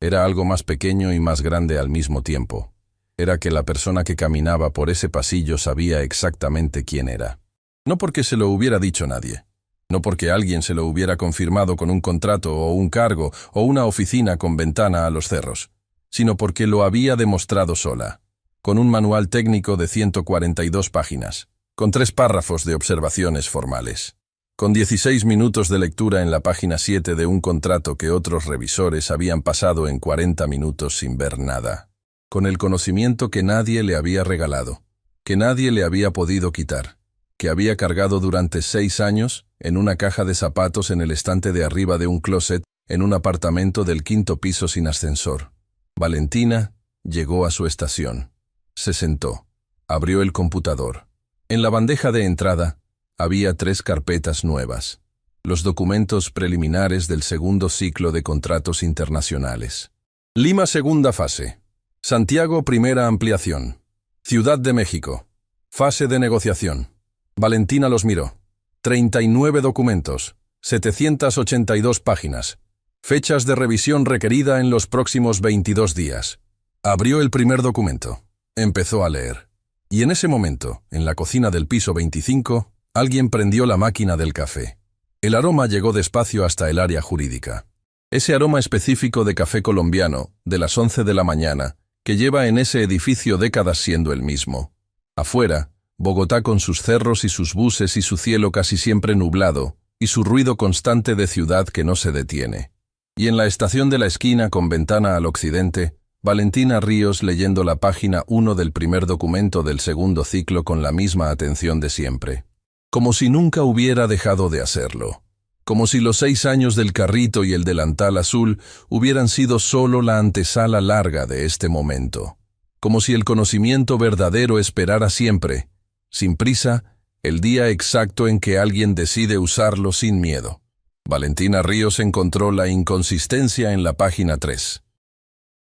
[SPEAKER 1] Era algo más pequeño y más grande al mismo tiempo. Era que la persona que caminaba por ese pasillo sabía exactamente quién era. No porque se lo hubiera dicho nadie. No porque alguien se lo hubiera confirmado con un contrato o un cargo o una oficina con ventana a los cerros, sino porque lo había demostrado sola, con un manual técnico de 142 páginas, con 3 párrafos de observaciones formales, con 16 minutos de lectura en la página 7 de un contrato que otros revisores habían pasado en 40 minutos sin ver nada, con el conocimiento que nadie le había regalado, que nadie le había podido quitar, que había cargado durante 6 años en una caja de zapatos en el estante de arriba de un closet en un apartamento del 5º piso sin ascensor. Valentina llegó a su estación. Se sentó. Abrió el computador. En la bandeja de entrada había 3 carpetas nuevas. Los documentos preliminares del segundo ciclo de contratos internacionales. Lima, segunda fase. Santiago, primera ampliación. Ciudad de México. Fase de negociación. Valentina los miró. 39 documentos. 782 páginas. Fechas de revisión requerida en los próximos 22 días. Abrió el primer documento. Empezó a leer. Y en ese momento, en la cocina del piso 25, alguien prendió la máquina del café. El aroma llegó despacio hasta el área jurídica. Ese aroma específico de café colombiano, de las 11 de la mañana, que lleva en ese edificio décadas siendo el mismo. Afuera, Bogotá con sus cerros y sus buses y su cielo casi siempre nublado, y su ruido constante de ciudad que no se detiene. Y en la estación de la esquina con ventana al occidente, Valentina Ríos leyendo la página 1 del primer documento del segundo ciclo con la misma atención de siempre. Como si nunca hubiera dejado de hacerlo. Como si los 6 años del carrito y el delantal azul hubieran sido solo la antesala larga de este momento. Como si el conocimiento verdadero esperara siempre, sin prisa, El día exacto en que alguien decide usarlo sin miedo. Valentina Ríos encontró la inconsistencia en la página 3.